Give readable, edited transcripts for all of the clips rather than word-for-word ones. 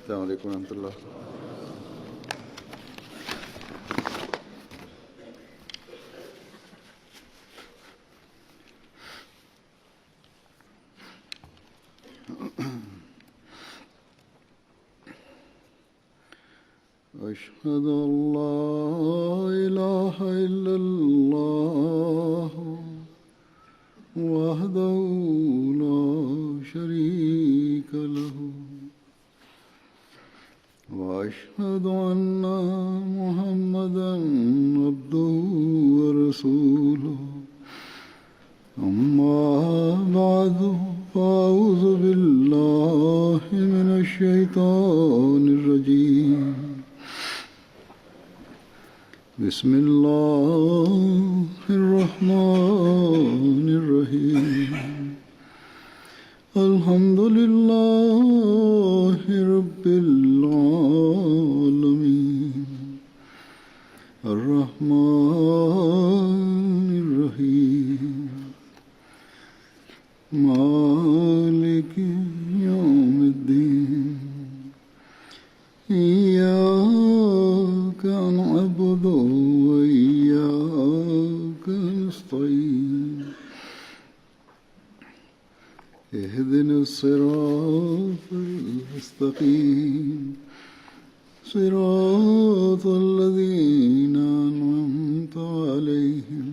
السلام علیکم ورحمۃ اللہ۔ أشهد أن لا إله إلا الله وحده لا شريك له وأشهد أن محمدا عبده ورسوله أما بعد فأعوذ بالله من الشيطان الرجيم بسم الله الرحمن الرحيم الحمد لله رب العالمين الرحمن الرحيم مالك يوم الدين إياك نعبد وإياك نستعين اهدنا الصراط المستقيم صراط الذين أنعمت عليهم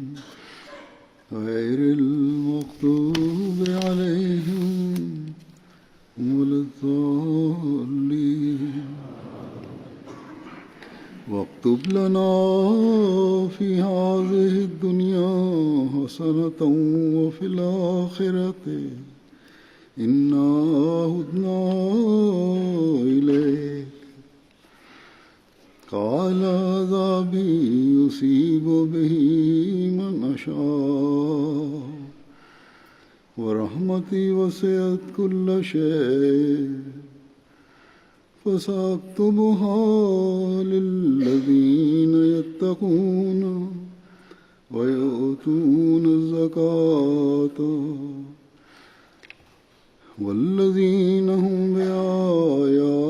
غير المغضوب عليهم ولا الضالين واكتب لنا في هذه الدنيا حسنة وفي الآخرة إنا هدنا إليك قال عذابي يصيب به من أشاء ورحمتي وسعت كل شيء فسأكتبها للذين يتقون ويؤتون الزكاة والذين هم بآياتنا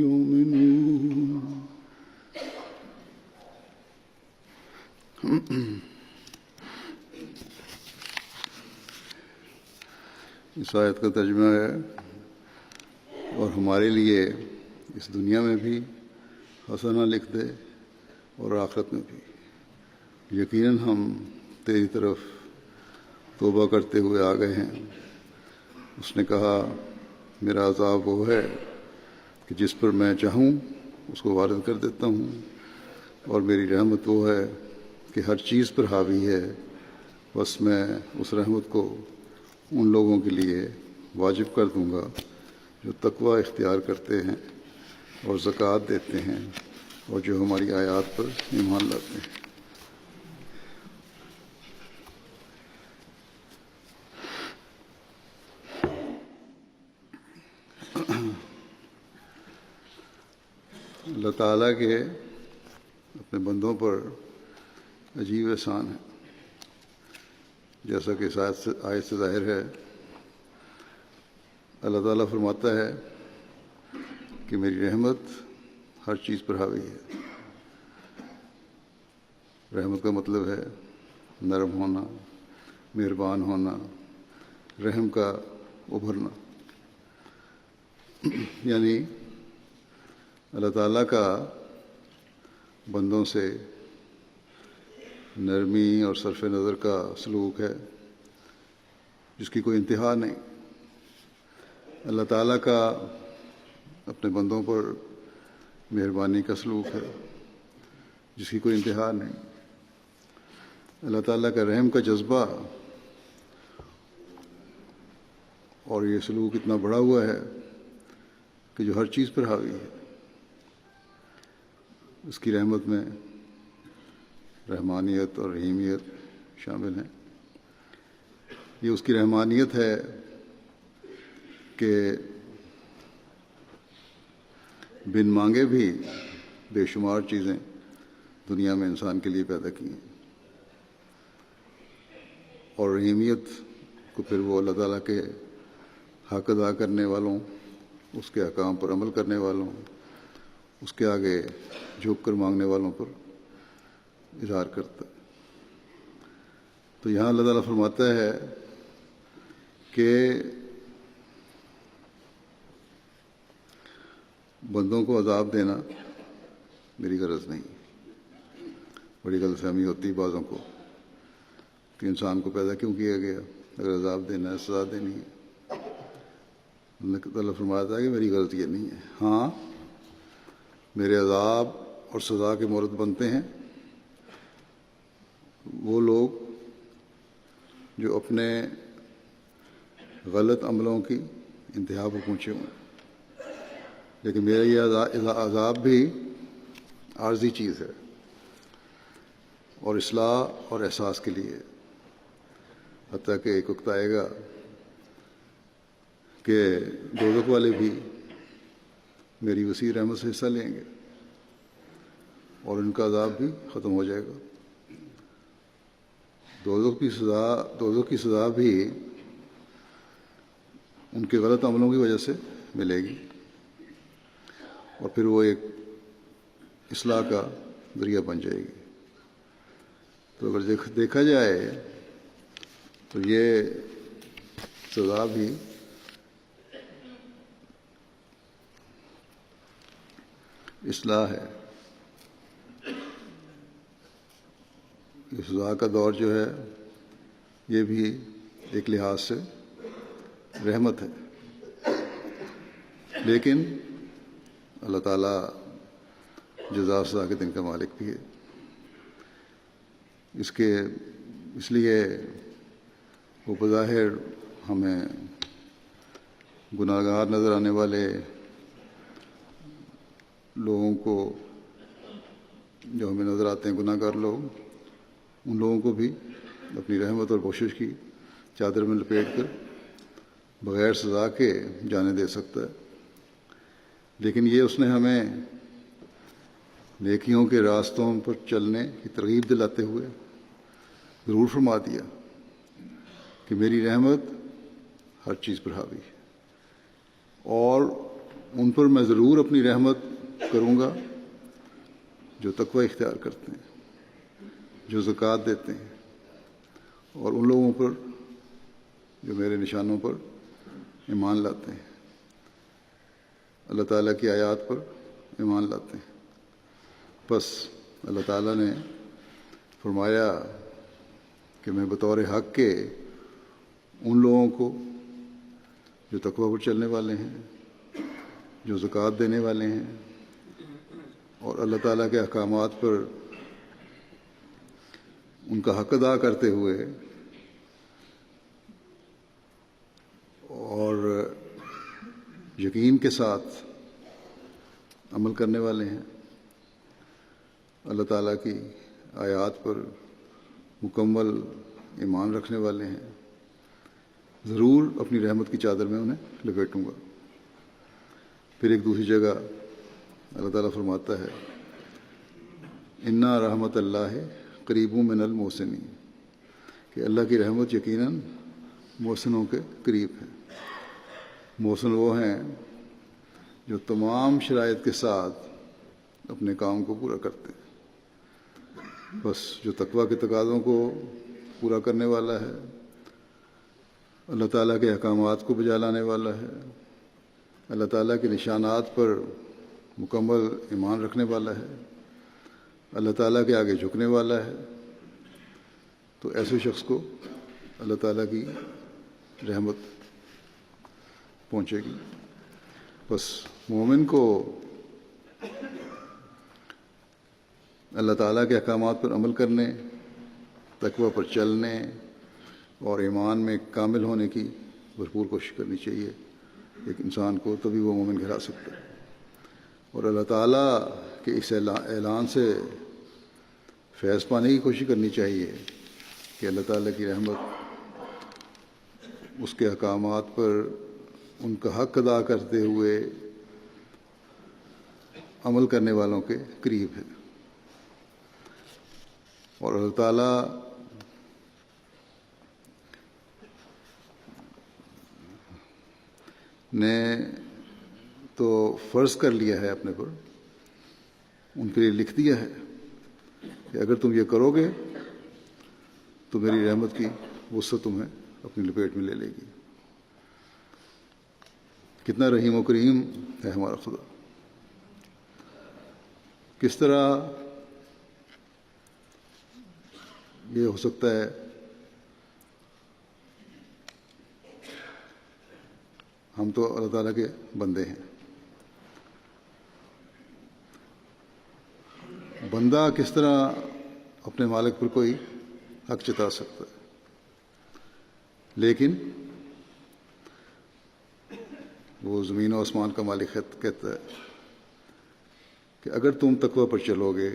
يؤمنون۔ اس آیت کا ترجمہ ہے، اور ہمارے لیے اس دنیا میں بھی حسنہ لکھ دے اور آخرت میں بھی، یقیناً ہم تیری طرف توبہ کرتے ہوئے آ گئے ہیں۔ اس نے کہا، میرا عذاب وہ ہے کہ جس پر میں چاہوں اس کو وارد کر دیتا ہوں، اور میری رحمت وہ ہے کہ ہر چیز پر حاوی ہے، بس میں اس رحمت کو ان لوگوں کے لیے واجب کر دوں گا جو تقوی اختیار کرتے ہیں اور زکوٰۃ دیتے ہیں اور جو ہماری آیات پر ایمان لاتے ہیں۔ اللہ تعالیٰ کے اپنے بندوں پر عجیب احسان ہے، جیسا کہ اس آیت سے ظاہر ہے۔ اللہ تعالیٰ فرماتا ہے کہ میری رحمت ہر چیز پر حاوی ہے۔ رحمت کا مطلب ہے نرم ہونا، مہربان ہونا، رحم کا ابھرنا، یعنی اللہ تعالیٰ کا بندوں سے نرمی اور صرف نظر کا سلوک ہے جس کی کوئی انتہا نہیں۔ اللہ تعالیٰ کا اپنے بندوں پر مہربانی کا سلوک ہے جس کی کوئی انتہا نہیں۔ اللہ تعالیٰ کا رحم کا جذبہ اور یہ سلوک اتنا بڑھا ہوا ہے کہ جو ہر چیز پر حاوی ہے۔ اس کی رحمت میں رحمانیت اور رحیمیت شامل ہیں۔ یہ اس کی رحمانیت ہے کہ بن مانگے بھی بے شمار چیزیں دنیا میں انسان کے لیے پیدا کی ہیں، اور رحیمیت کو پھر وہ اللہ تعالیٰ کے حق ادا کرنے والوں اس کے احکام پر عمل کرنے والوں، اس کے آگے جھک کر مانگنے والوں پر اظہار کرتا ہے۔ تو یہاں اللہ تعالیٰ فرماتا ہے کہ بندوں کو عذاب دینا میری غرض نہیں۔ بڑی غلط فہمی ہوتی ہے بعضوں کو کہ انسان کو پیدا کیوں کیا گیا اگر عذاب دینا ہے، سزا دینی ہے۔ اللہ تعالیٰ فرماتا ہے کہ میری غرض یہ نہیں ہے۔ ہاں، میرے عذاب اور سزا کے مورد بنتے ہیں وہ لوگ جو اپنے غلط عملوں کی انتہا پر پہنچے ہوں، لیکن میرا یہ عذاب بھی عارضی چیز ہے اور اصلاح اور احساس کے لیے، حتیٰ کہ ایک وقت آئے گا کہ دوزخ والے بھی میری وسیع رحمت سے حصہ لیں گے اور ان کا عذاب بھی ختم ہو جائے گا۔ دوزخ کی سزا بھی ان کے غلط عملوں کی وجہ سے ملے گی، اور پھر وہ ایک اصلاح کا ذریعہ بن جائے گی۔ تو اگر دیکھا جائے تو یہ سزا بھی اصلاح ہے۔ یہ سزا کا دور جو ہے یہ بھی ایک لحاظ سے رحمت ہے، لیکن اللہ تعالیٰ جزا سزا کے دن کا مالک بھی ہے۔ اس لیے وہ بظاہر ہمیں گناہ گار نظر آنے والے لوگوں کو، جو ہمیں نظر آتے ہیں گناہ گار لوگ، ان لوگوں کو بھی اپنی رحمت اور کوشش کی چادر میں لپیٹ کر بغیر سزا کے جانے دے سکتا ہے، لیکن یہ اس نے ہمیں نیکیوں کے راستوں پر چلنے کی ترغیب دلاتے ہوئے ضرور فرما دیا کہ میری رحمت ہر چیز پر حاوی ہے، اور ان پر میں ضرور اپنی رحمت کروں گا جو تقوی اختیار کرتے ہیں، جو زکوٰۃ دیتے ہیں، اور ان لوگوں پر جو میرے نشانوں پر ایمان لاتے ہیں، اللہ تعالیٰ کی آیات پر ایمان لاتے ہیں۔ بس اللہ تعالیٰ نے فرمایا کہ میں بطور حق کے ان لوگوں کو جو تقوی پر چلنے والے ہیں، جو زکوٰۃ دینے والے ہیں اور اللہ تعالیٰ کے احکامات پر ان کا حق ادا کرتے ہوئے اور یقین کے ساتھ عمل کرنے والے ہیں، اللہ تعالیٰ کی آیات پر مکمل ایمان رکھنے والے ہیں، ضرور اپنی رحمت کی چادر میں انہیں لپیٹوں گا۔ پھر ایک دوسری جگہ اللہ تعالیٰ فرماتا ہے اِنَّ رحمت اللہ قریب من المحسنین، کہ اللہ کی رحمت یقیناً محسنوں کے قریب ہے۔ محسن وہ ہیں جو تمام شرائط کے ساتھ اپنے کام کو پورا کرتے ہیں۔ بس جو تقویٰ کے تقاضوں کو پورا کرنے والا ہے، اللہ تعالیٰ کے احکامات کو بجا لانے والا ہے، اللہ تعالیٰ کے نشانات پر مکمل ایمان رکھنے والا ہے، اللہ تعالیٰ کے آگے جھکنے والا ہے، تو ایسے شخص کو اللہ تعالیٰ کی رحمت پہنچے گی۔ بس مومن کو اللہ تعالیٰ کے احکامات پر عمل کرنے، تقوی پر چلنے اور ایمان میں کامل ہونے کی بھرپور کوشش کرنی چاہیے ایک انسان کو، تبھی وہ مومن کہلا سکتا ہے۔ اور اللہ تعالیٰ کے اس اعلان سے فیض پانے کی کوشش کرنی چاہیے کہ اللہ تعالیٰ کی رحمت اس کے احکامات پر ان کا حق ادا کرتے ہوئے عمل کرنے والوں کے قریب ہے، اور اللہ تعالیٰ نے تو فرض کر لیا ہے اپنے پر، ان کے لیے لکھ دیا ہے کہ اگر تم یہ کرو گے تو میری رحمت کی وسعت تمہیں اپنی لپیٹ میں لے لے گی۔ کتنا رحیم و کریم ہے ہمارا خدا! کس طرح یہ ہو سکتا ہے ہم تو اللہ تعالیٰ کے بندے ہیں، بندہ کس طرح اپنے مالک پر کوئی حق جتا سکتا ہے؟ لیکن وہ زمین و آسمان کا مالک کہتا ہے کہ اگر تم تقوی پر چلو گے،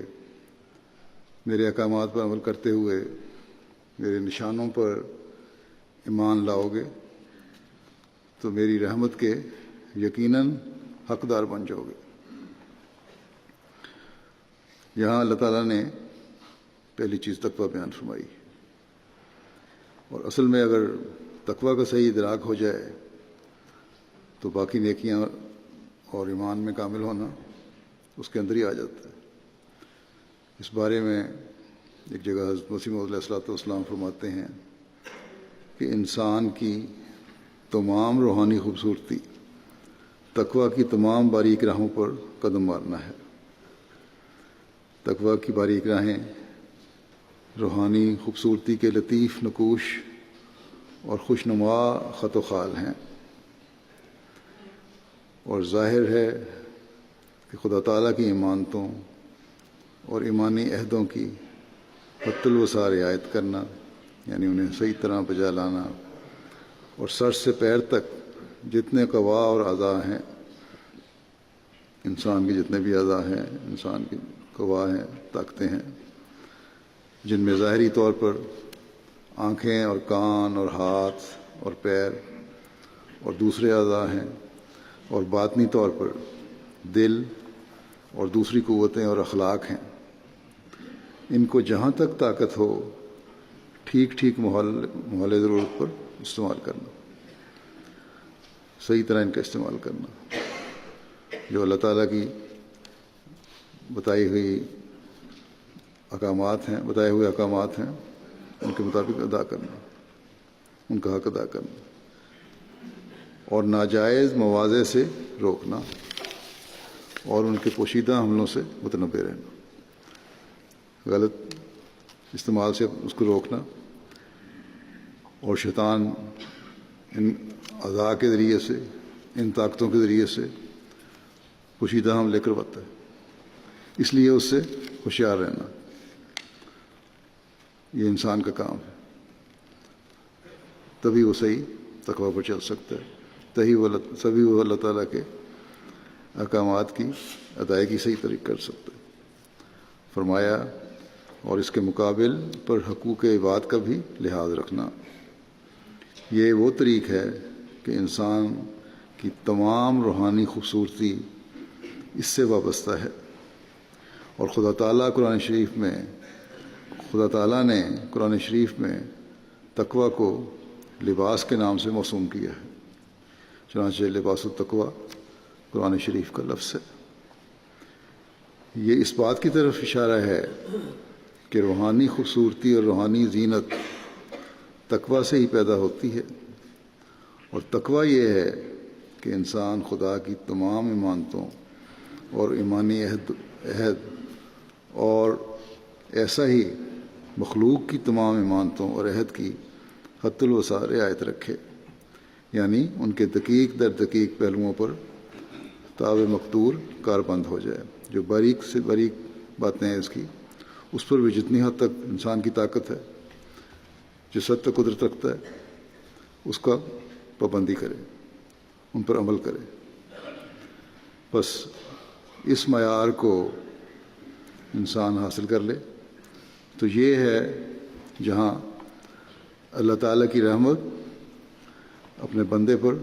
میرے احکامات پر عمل کرتے ہوئے میرے نشانوں پر ایمان لاؤ گے تو میری رحمت کے یقیناً حقدار بن جاؤ گے۔ یہاں اللہ تعالیٰ نے پہلی چیز تقوی بیان فرمائی، اور اصل میں اگر تقوی کا صحیح ادراک ہو جائے تو باقی نیکیاں اور ایمان میں کامل ہونا اس کے اندر ہی آ جاتا ہے۔ اس بارے میں ایک جگہ حضرت مسیح موعود علیہ الصلوۃ والسلام فرماتے ہیں کہ انسان کی تمام روحانی خوبصورتی تقوی کی تمام باریک راہوں پر قدم مارنا ہے۔ تقوی کی باریک راہیں روحانی خوبصورتی کے لطیف نقوش اور خوشنما خط و خال ہیں، اور ظاہر ہے کہ خدا تعالیٰ کی امانتوں اور ایمانی عہدوں کی حد الوسع رعایت کرنا، یعنی انہیں صحیح طرح بجا لانا، اور سر سے پیر تک جتنے قوا اور اعضاء ہیں، انسان کے جتنے بھی اعضاء ہیں، انسان کے قوا ہیں، طاقتیں ہیں، جن میں ظاہری طور پر آنکھیں اور کان اور ہاتھ اور پیر اور دوسرے اعضاء ہیں، اور باطنی طور پر دل اور دوسری قوتیں اور اخلاق ہیں، ان کو جہاں تک طاقت ہو ٹھیک ٹھیک محل ضرورت پر استعمال کرنا، صحیح طرح ان کا استعمال کرنا، جو اللہ تعالیٰ کی بتائے ہوئے احکامات ہیں ان کے مطابق ادا کرنا، ان کا حق ادا کرنا، اور ناجائز مواضع سے روکنا، اور ان کے پوشیدہ حملوں سے متنبع رہنا، غلط استعمال سے اس کو روکنا، اور شیطان ان اعضاء کے ذریعے سے، ان طاقتوں کے ذریعے سے پوشیدہ حملے کرواتا ہے، اس لیے اس سے ہوشیار رہنا یہ انسان کا کام ہے، تبھی وہ صحیح تقوی پر چل سکتا ہے، تبھی وہ اللہ تعالیٰ کے احکامات کی ادائیگی صحیح طریقے کر سکتا ہے۔ فرمایا اور اس کے مقابل پر حقوق عباد کا بھی لحاظ رکھنا، یہ وہ طریق ہے کہ انسان کی تمام روحانی خوبصورتی اس سے وابستہ ہے، اور خدا تعالیٰ نے قرآن شریف میں تقوی کو لباس کے نام سے موسوم کیا ہے، چنانچہ لباس التقوی قرآن شریف کا لفظ ہے۔ یہ اس بات کی طرف اشارہ ہے کہ روحانی خوبصورتی اور روحانی زینت تقوی سے ہی پیدا ہوتی ہے، اور تقوی یہ ہے کہ انسان خدا کی تمام ایمانتوں اور ایمانی عہد اور ایسا ہی مخلوق کی تمام ایمانتوں اور عہد کی حد الوسع رعایت رکھے، یعنی ان کے دقیق در دقیق پہلوؤں پر تاب مقدور کاربند ہو جائے، جو باریک سے باریک باتیں ہیں اس پر بھی جتنی حد تک انسان کی طاقت ہے، جس حد تک قدرت رکھتا ہے، اس کا پابندی کرے، ان پر عمل کرے۔ بس اس معیار کو انسان حاصل کر لے تو یہ ہے جہاں اللہ تعالیٰ کی رحمت اپنے بندے پر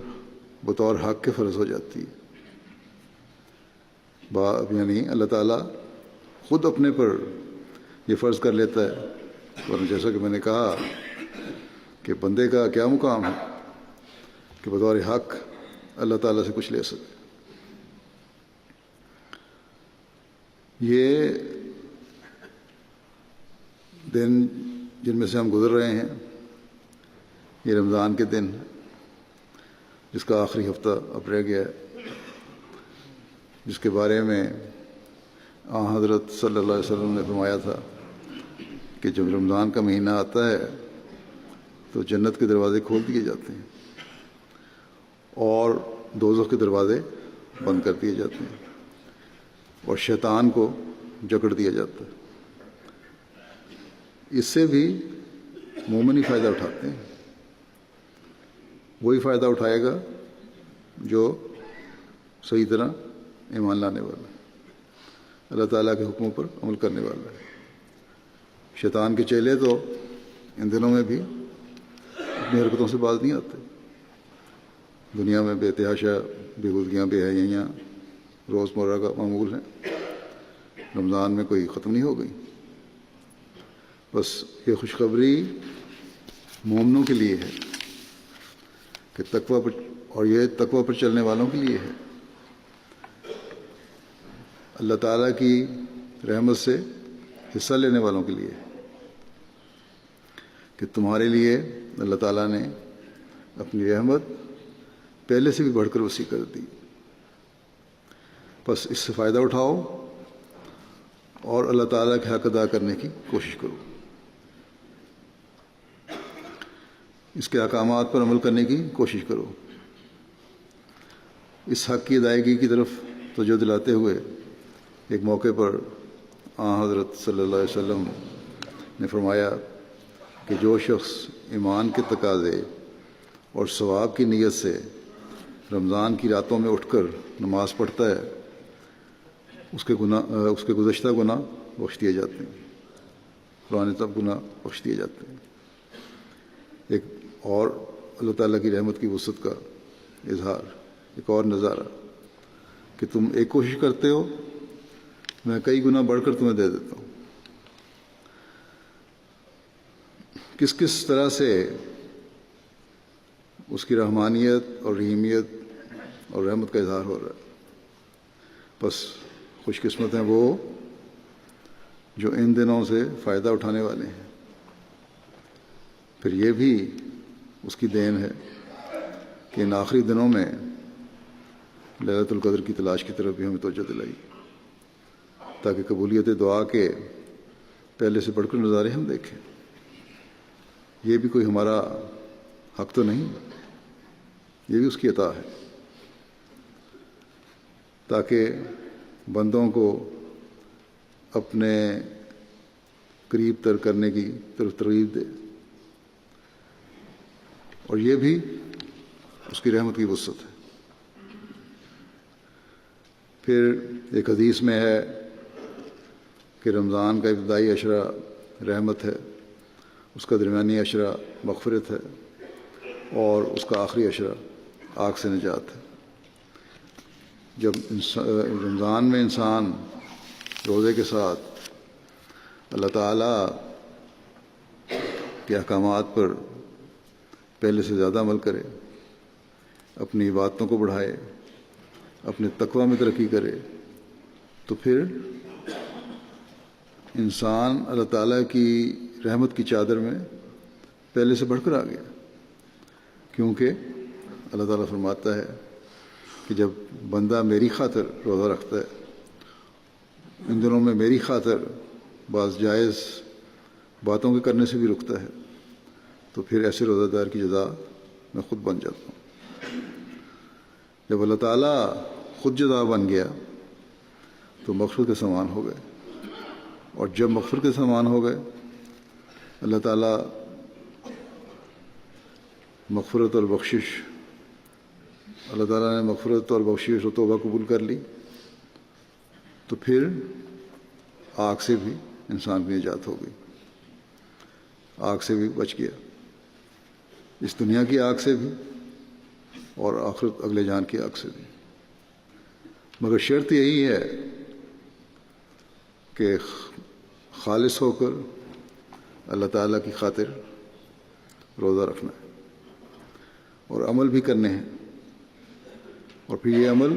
بطور حق کے فرض ہو جاتی ہے۔ یعنی اللہ تعالیٰ خود اپنے پر یہ فرض کر لیتا ہے، ورنہ جیسا کہ میں نے کہا کہ بندے کا کیا مقام ہے کہ بطور حق اللہ تعالیٰ سے کچھ لے سکے، یہ دن جن میں سے ہم گزر رہے ہیں یہ رمضان کے دن جس کا آخری ہفتہ اب رہ گیا ہے، جس کے بارے میں حضرت صلی اللہ علیہ وسلم نے فرمایا تھا کہ جب رمضان کا مہینہ آتا ہے تو جنت کے دروازے کھول دیے جاتے ہیں اور دوزخ کے دروازے بند کر دیے جاتے ہیں اور شیطان کو جکڑ دیا جاتا ہے۔ اس سے بھی مومن ہی فائدہ اٹھاتے ہیں، وہی فائدہ اٹھائے گا جو صحیح طرح ایمان لانے والا ہے، اللہ تعالیٰ کے حکموں پر عمل کرنے والا ہے۔ شیطان کے چیلے تو ان دنوں میں بھی اپنی حرکتوں سے باز نہیں آتے، دنیا میں بے تحاشا بےہودگیاں بے حیائیاں روزمرہ کا معمول ہیں، رمضان میں کوئی ختم نہیں ہو گئی۔ بس یہ خوشخبری مومنوں کے لیے ہے کہ تقویٰ پر، اور یہ تقویٰ پر چلنے والوں کے لیے ہے، اللہ تعالیٰ کی رحمت سے حصہ لینے والوں کے لیے ہے کہ تمہارے لیے اللہ تعالیٰ نے اپنی رحمت پہلے سے بھی بڑھ کر وسیع کر دی۔ بس اس سے فائدہ اٹھاؤ اور اللہ تعالیٰ کے حق ادا کرنے کی کوشش کرو، اس کے احکامات پر عمل کرنے کی کوشش کرو۔ اس حق کی ادائیگی کی طرف توجہ دلاتے ہوئے ایک موقع پر حضرت صلی اللہ علیہ وسلم نے فرمایا کہ جو شخص ایمان کے تقاضے اور ثواب کی نیت سے رمضان کی راتوں میں اٹھ کر نماز پڑھتا ہے اس کے گزشتہ گناہ بخش دیے جاتے ہیں، پرانے تب گناہ بخش دیے جاتے ہیں۔ ایک اور اللہ تعالیٰ کی رحمت کی وسعت کا اظہار، ایک اور نظارہ کہ تم ایک کوشش کرتے ہو، میں کئی گنا بڑھ کر تمہیں دے دیتا ہوں۔ کس کس طرح سے اس کی رحمانیت اور رحیمیت اور رحمت کا اظہار ہو رہا ہے۔ بس خوش قسمت ہیں وہ جو ان دنوں سے فائدہ اٹھانے والے ہیں۔ پھر یہ بھی اس کی دین ہے کہ ان آخری دنوں میں لیلۃ القدر کی تلاش کی طرف بھی ہمیں توجہ دلائی تاکہ قبولیت دعا کے پہلے سے بڑھ کر نظارے ہم دیکھیں۔ یہ بھی کوئی ہمارا حق تو نہیں، یہ بھی اس کی عطا ہے تاکہ بندوں کو اپنے قریب تر کرنے کی طرف ترغیب دے، اور یہ بھی اس کی رحمت کی وسعت ہے۔ پھر ایک حدیث میں ہے کہ رمضان کا ابتدائی عشرہ رحمت ہے، اس کا درمیانی عشرہ مغفرت ہے، اور اس کا آخری عشرہ آگ سے نجات ہے۔ جب رمضان میں انسان روزے کے ساتھ اللہ تعالیٰ کے احکامات پر پہلے سے زیادہ عمل کرے، اپنی عبادتوں کو بڑھائے، اپنے تقویٰ میں ترقی کرے، تو پھر انسان اللہ تعالیٰ کی رحمت کی چادر میں پہلے سے بڑھ کر آ گیا، کیونکہ اللہ تعالیٰ فرماتا ہے کہ جب بندہ میری خاطر روزہ رکھتا ہے، ان دنوں میں میری خاطر بعض جائز باتوں کے کرنے سے بھی رکتا ہے، تو پھر ایسے روزہ دار کی جزا میں خود بن جاتا ہوں۔ جب اللہ تعالیٰ خود جزا بن گیا تو مغفرت کے سامان ہو گئے، اور جب مغفرت کے سامان ہو گئے، اللہ تعالیٰ مغفرت اور بخشش، اللہ تعالیٰ نے مغفرت اور بخشش و توبہ قبول کر لی، تو پھر آگ سے بھی انسان کی نجات ہو گئی، آگ سے بھی بچ گیا، اس دنیا کی آگ سے بھی اور آخرت اگلے جان کی آگ سے بھی۔ مگر شرط یہی ہے کہ خالص ہو کر اللہ تعالیٰ کی خاطر روزہ رکھنا ہے اور عمل بھی کرنے ہیں، اور پھر یہ عمل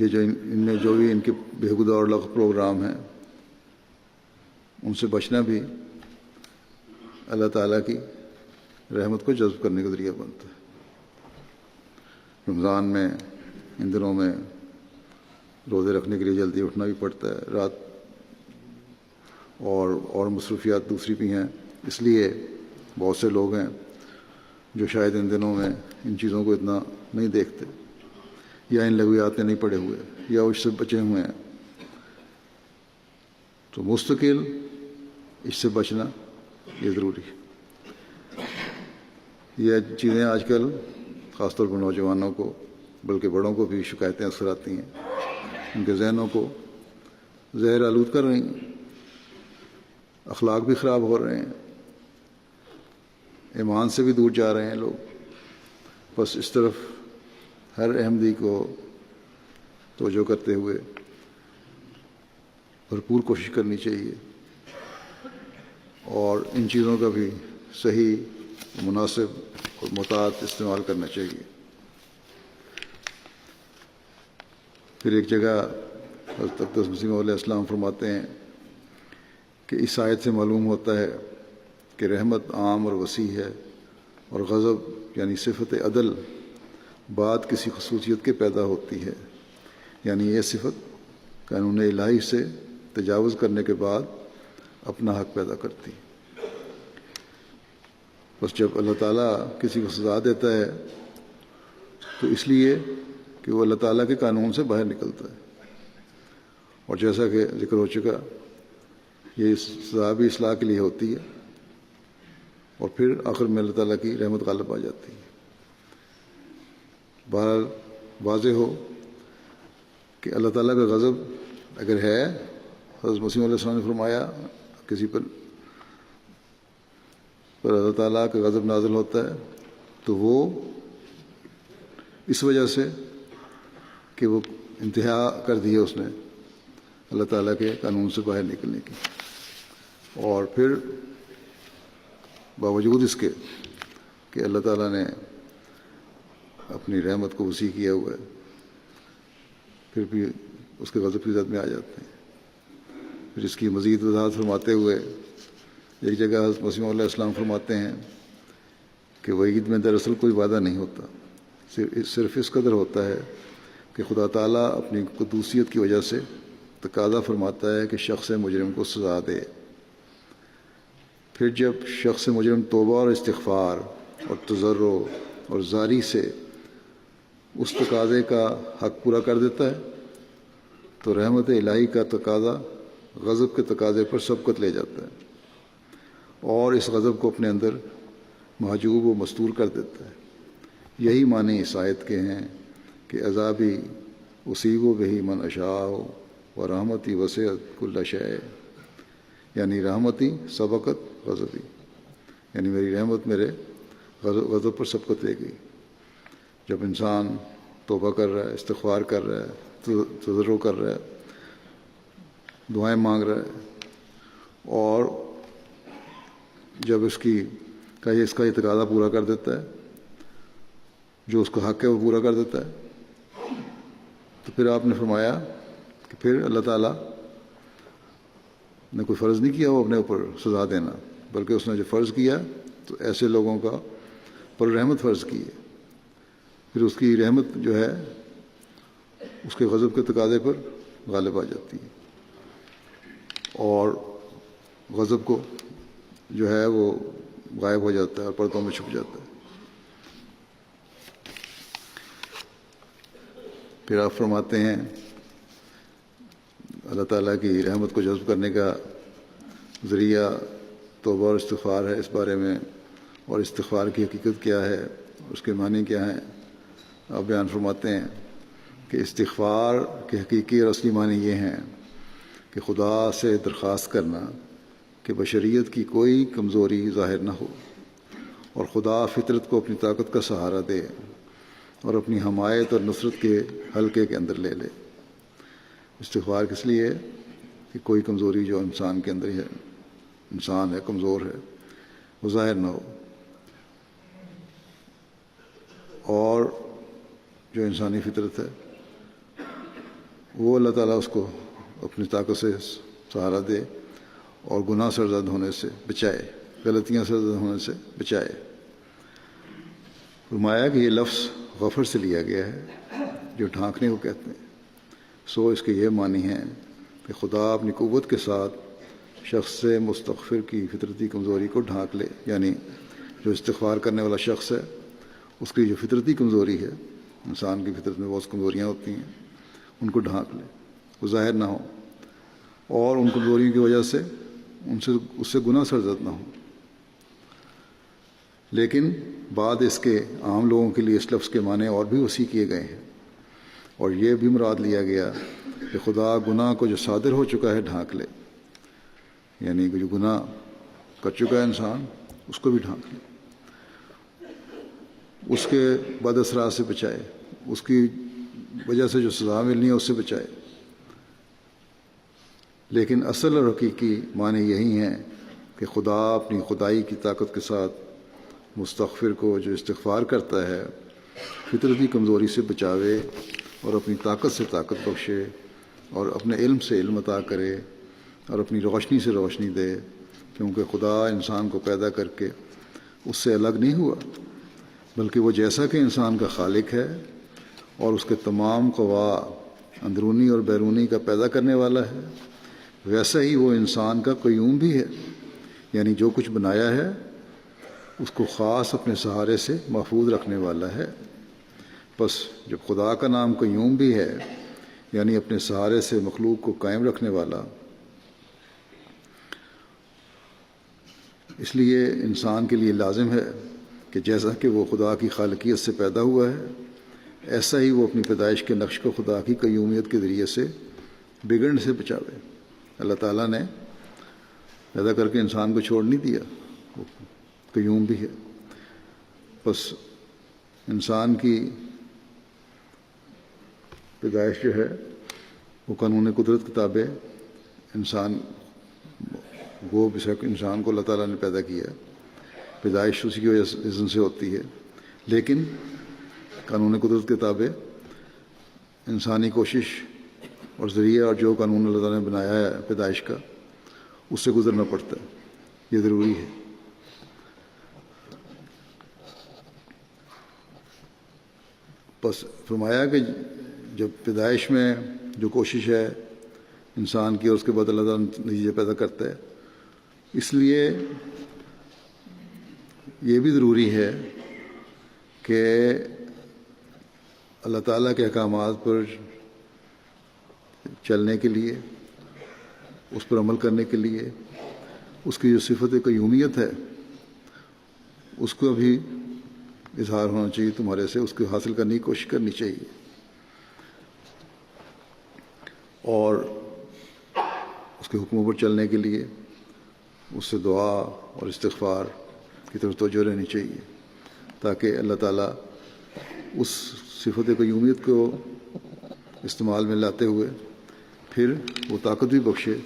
یہ جو ان میں جو بھی ان کے بےہودہ اور لغو پروگرام ہیں ان سے بچنا بھی اللہ تعالیٰ کی رحمت کو جذب کرنے کا ذریعہ بنتا ہے۔ رمضان میں ان دنوں میں روزے رکھنے کے لیے جلدی اٹھنا بھی پڑتا ہے، رات اور مصروفیات دوسری بھی ہیں، اس لیے بہت سے لوگ ہیں جو شاید ان دنوں میں ان چیزوں کو اتنا نہیں دیکھتے، یا ان لغویات میں نہیں پڑے ہوئے، یا اس سے بچے ہوئے ہیں۔ تو مستقل اس سے بچنا یہ ضروری ہے۔ یہ چیزیں آج کل خاص طور پر نوجوانوں کو بلکہ بڑوں کو بھی شکایتیں اکثر آتی ہیں، ان کے ذہنوں کو زہر آلود کر رہی ہیں، اخلاق بھی خراب ہو رہے ہیں، ایمان سے بھی دور جا رہے ہیں لوگ۔ بس اس طرف ہر احمدی کو توجہ کرتے ہوئے بھرپور کوشش کرنی چاہیے اور ان چیزوں کا بھی صحیح، مناسب اور محتاط استعمال کرنا چاہیے۔ پھر ایک جگہ حضرت اقدس مسیح علیہ السلام فرماتے ہیں کہ اس آیت سے معلوم ہوتا ہے کہ رحمت عام اور وسیع ہے، اور غضب یعنی صفت عدل بعد کسی خصوصیت کے پیدا ہوتی ہے، یعنی یہ صفت قانون الہی سے تجاوز کرنے کے بعد اپنا حق پیدا کرتی۔ بس جب اللہ تعالیٰ کسی کو سزا دیتا ہے تو اس لیے کہ وہ اللہ تعالیٰ کے قانون سے باہر نکلتا ہے، اور جیسا کہ ذکر ہو چکا یہ سزا بھی اصلاح کے لیے ہوتی ہے، اور پھر آخر میں اللہ تعالیٰ کی رحمت غالب آ جاتی ہے۔ بہرحال واضح ہو کہ اللہ تعالیٰ کا غضب اگر ہے، حضرت مسیح علیہ السلام نے فرمایا کسی پر اللہ تعالیٰ کا غضب نازل ہوتا ہے تو وہ اس وجہ سے کہ وہ انتہا کر دی ہے اس نے اللہ تعالیٰ کے قانون سے باہر نکلنے کی، اور پھر باوجود اس کے کہ اللہ تعالیٰ نے اپنی رحمت کو وسیع کیا ہوا ہے، پھر بھی اس کے غضب کی زد میں آ جاتے ہیں۔ پھر اس کی مزید وضاحت فرماتے ہوئے ایک جگہ حضرت مسیح علیہ السلام فرماتے ہیں کہ وعید میں دراصل کوئی وعدہ نہیں ہوتا، صرف اس قدر ہوتا ہے کہ خدا تعالیٰ اپنی قدوسیت کی وجہ سے تقاضا فرماتا ہے کہ شخص مجرم کو سزا دے۔ پھر جب شخص مجرم توبہ اور استغفار اور تضرع اور زاری سے اس تقاضے کا حق پورا کر دیتا ہے تو رحمت الہی کا تقاضا غضب کے تقاضے پر سبقت لے جاتا ہے اور اس غضب کو اپنے اندر محجوب و مستور کر دیتا ہے۔ یہی معنی اس آیت کے ہیں کہ عذابی اصیب بہی من اشاء و رحمتی وسعت کل شیء، یعنی رحمتی سبقت غضبی، یعنی میری رحمت میرے غضب پر سبقت لے گئی۔ جب انسان توبہ کر رہا ہے، استغفار کر رہا ہے، تضرع کر رہا ہے، دعائیں مانگ رہا ہے، اور جب اس کا یہ تقاضا پورا کر دیتا ہے، جو اس کا حق ہے وہ پورا کر دیتا ہے، تو پھر آپ نے فرمایا کہ پھر اللہ تعالیٰ نے کوئی فرض نہیں کیا وہ اپنے اوپر سزا دینا، بلکہ اس نے جو فرض کیا تو ایسے لوگوں کا پر رحمت فرض کی ہے۔ پھر اس کی رحمت جو ہے اس کے غضب کے تقاضے پر غالب آ جاتی ہے، اور غضب کو جو ہے وہ غائب ہو جاتا ہے اور پردوں میں چھپ جاتا ہے۔ پھر آپ فرماتے ہیں اللہ تعالیٰ کی رحمت کو جذب کرنے کا ذریعہ توبہ اور استغفار ہے، اس بارے میں اور استغفار کی حقیقت کیا ہے، اس کے معنی کیا ہیں۔ آپ بیان فرماتے ہیں کہ استغفار کے حقیقی اور اصلی معنی یہ ہیں کہ خدا سے درخواست کرنا کہ بشریت کی کوئی کمزوری ظاہر نہ ہو اور خدا فطرت کو اپنی طاقت کا سہارا دے اور اپنی حمایت اور نصرت کے حلقے کے اندر لے لے۔ استغفار کس لیے ہے کہ کوئی کمزوری جو انسان کے اندر ہے، انسان ہے کمزور ہے، وہ ظاہر نہ ہو، اور جو انسانی فطرت ہے وہ اللہ تعالیٰ اس کو اپنی طاقت سے سہارا دے اور گناہ سرزد ہونے سے بچائے، غلطیاں سرزد ہونے سے بچائے۔ فرمایا کہ یہ لفظ غفر سے لیا گیا ہے جو ڈھانکنے کو کہتے ہیں، سو اس کے یہ معنی ہیں کہ خدا اپنی قوت کے ساتھ شخص سے مستغفر کی فطرتی کمزوری کو ڈھانک لے، یعنی جو استغفار کرنے والا شخص ہے اس کی جو فطرتی کمزوری ہے، انسان کی فطرت میں بہت کمزوریاں ہوتی ہیں، ان کو ڈھانک لے، وہ ظاہر نہ ہو، اور ان کمزوریوں کی وجہ سے اس سے گناہ سرزد نہ ہو۔ لیکن بعد اس کے عام لوگوں کے لیے اس لفظ کے معنی اور بھی وسیع کیے گئے ہیں، اور یہ بھی مراد لیا گیا کہ خدا گناہ کو جو صادر ہو چکا ہے ڈھانک لے، یعنی کہ جو گناہ کر چکا ہے انسان اس کو بھی ڈھانک لے، اس کے بد اثرات سے بچائے، اس کی وجہ سے جو سزا ملنی ہے اس سے بچائے۔ لیکن اصل اور حقیقی معنی یہی ہیں کہ خدا اپنی خدائی کی طاقت کے ساتھ مستغفر کو جو استغفار کرتا ہے فطرتی کمزوری سے بچاوے، اور اپنی طاقت سے طاقت بخشے، اور اپنے علم سے علم عطا کرے، اور اپنی روشنی سے روشنی دے، کیونکہ خدا انسان کو پیدا کر کے اس سے الگ نہیں ہوا، بلکہ وہ جیسا کہ انسان کا خالق ہے اور اس کے تمام قوا اندرونی اور بیرونی کا پیدا کرنے والا ہے، ویسا ہی وہ انسان کا قیوم بھی ہے، یعنی جو کچھ بنایا ہے اس کو خاص اپنے سہارے سے محفوظ رکھنے والا ہے۔ بس جب خدا کا نام قیوم بھی ہے، یعنی اپنے سہارے سے مخلوق کو قائم رکھنے والا، اس لیے انسان کے لیے لازم ہے کہ جیسا کہ وہ خدا کی خالقیت سے پیدا ہوا ہے، ایسا ہی وہ اپنی پیدائش کے نقش کو خدا کی قیومیت کے ذریعے سے بگڑنے سے بچاوے۔ اللہ تعالیٰ نے پیدا کر کے انسان کو چھوڑ نہیں دیا، وہ قیوم بھی ہے۔ بس انسان کی پیدائش جو ہے وہ قانون قدرت کے تابع انسان وہ بشک انسان کو اللہ تعالیٰ نے پیدا کیا ہے، پیدائش اسی کی وجہ سے ہوتی ہے، لیکن قانون قدرت کے تابع انسانی کوشش اور ذریعہ اور جو قانون اللہ تعالیٰ نے بنایا ہے پیدائش کا، اس سے گزرنا پڑتا ہے، یہ ضروری ہے۔ بس فرمایا کہ جب پیدائش میں جو کوشش ہے انسان کی اور اس کے بعد اللہ تعالیٰ نتیجے پیدا کرتا ہے، اس لیے یہ بھی ضروری ہے کہ اللہ تعالیٰ کے احکامات پر چلنے کے لیے، اس پر عمل کرنے کے لیے، اس کی جو صفت قیومیت ہے اس کو بھی اظہار ہونا چاہیے تمہارے سے، اس کو حاصل کرنے کی کوشش کرنی چاہیے، اور اس کے حکموں پر چلنے کے لیے اس سے دعا اور استغفار کی طرف توجہ رہنی چاہیے، تاکہ اللہ تعالیٰ اس صفت قیومیت کو استعمال میں لاتے ہوئے پھر وہ طاقت بھی بخشے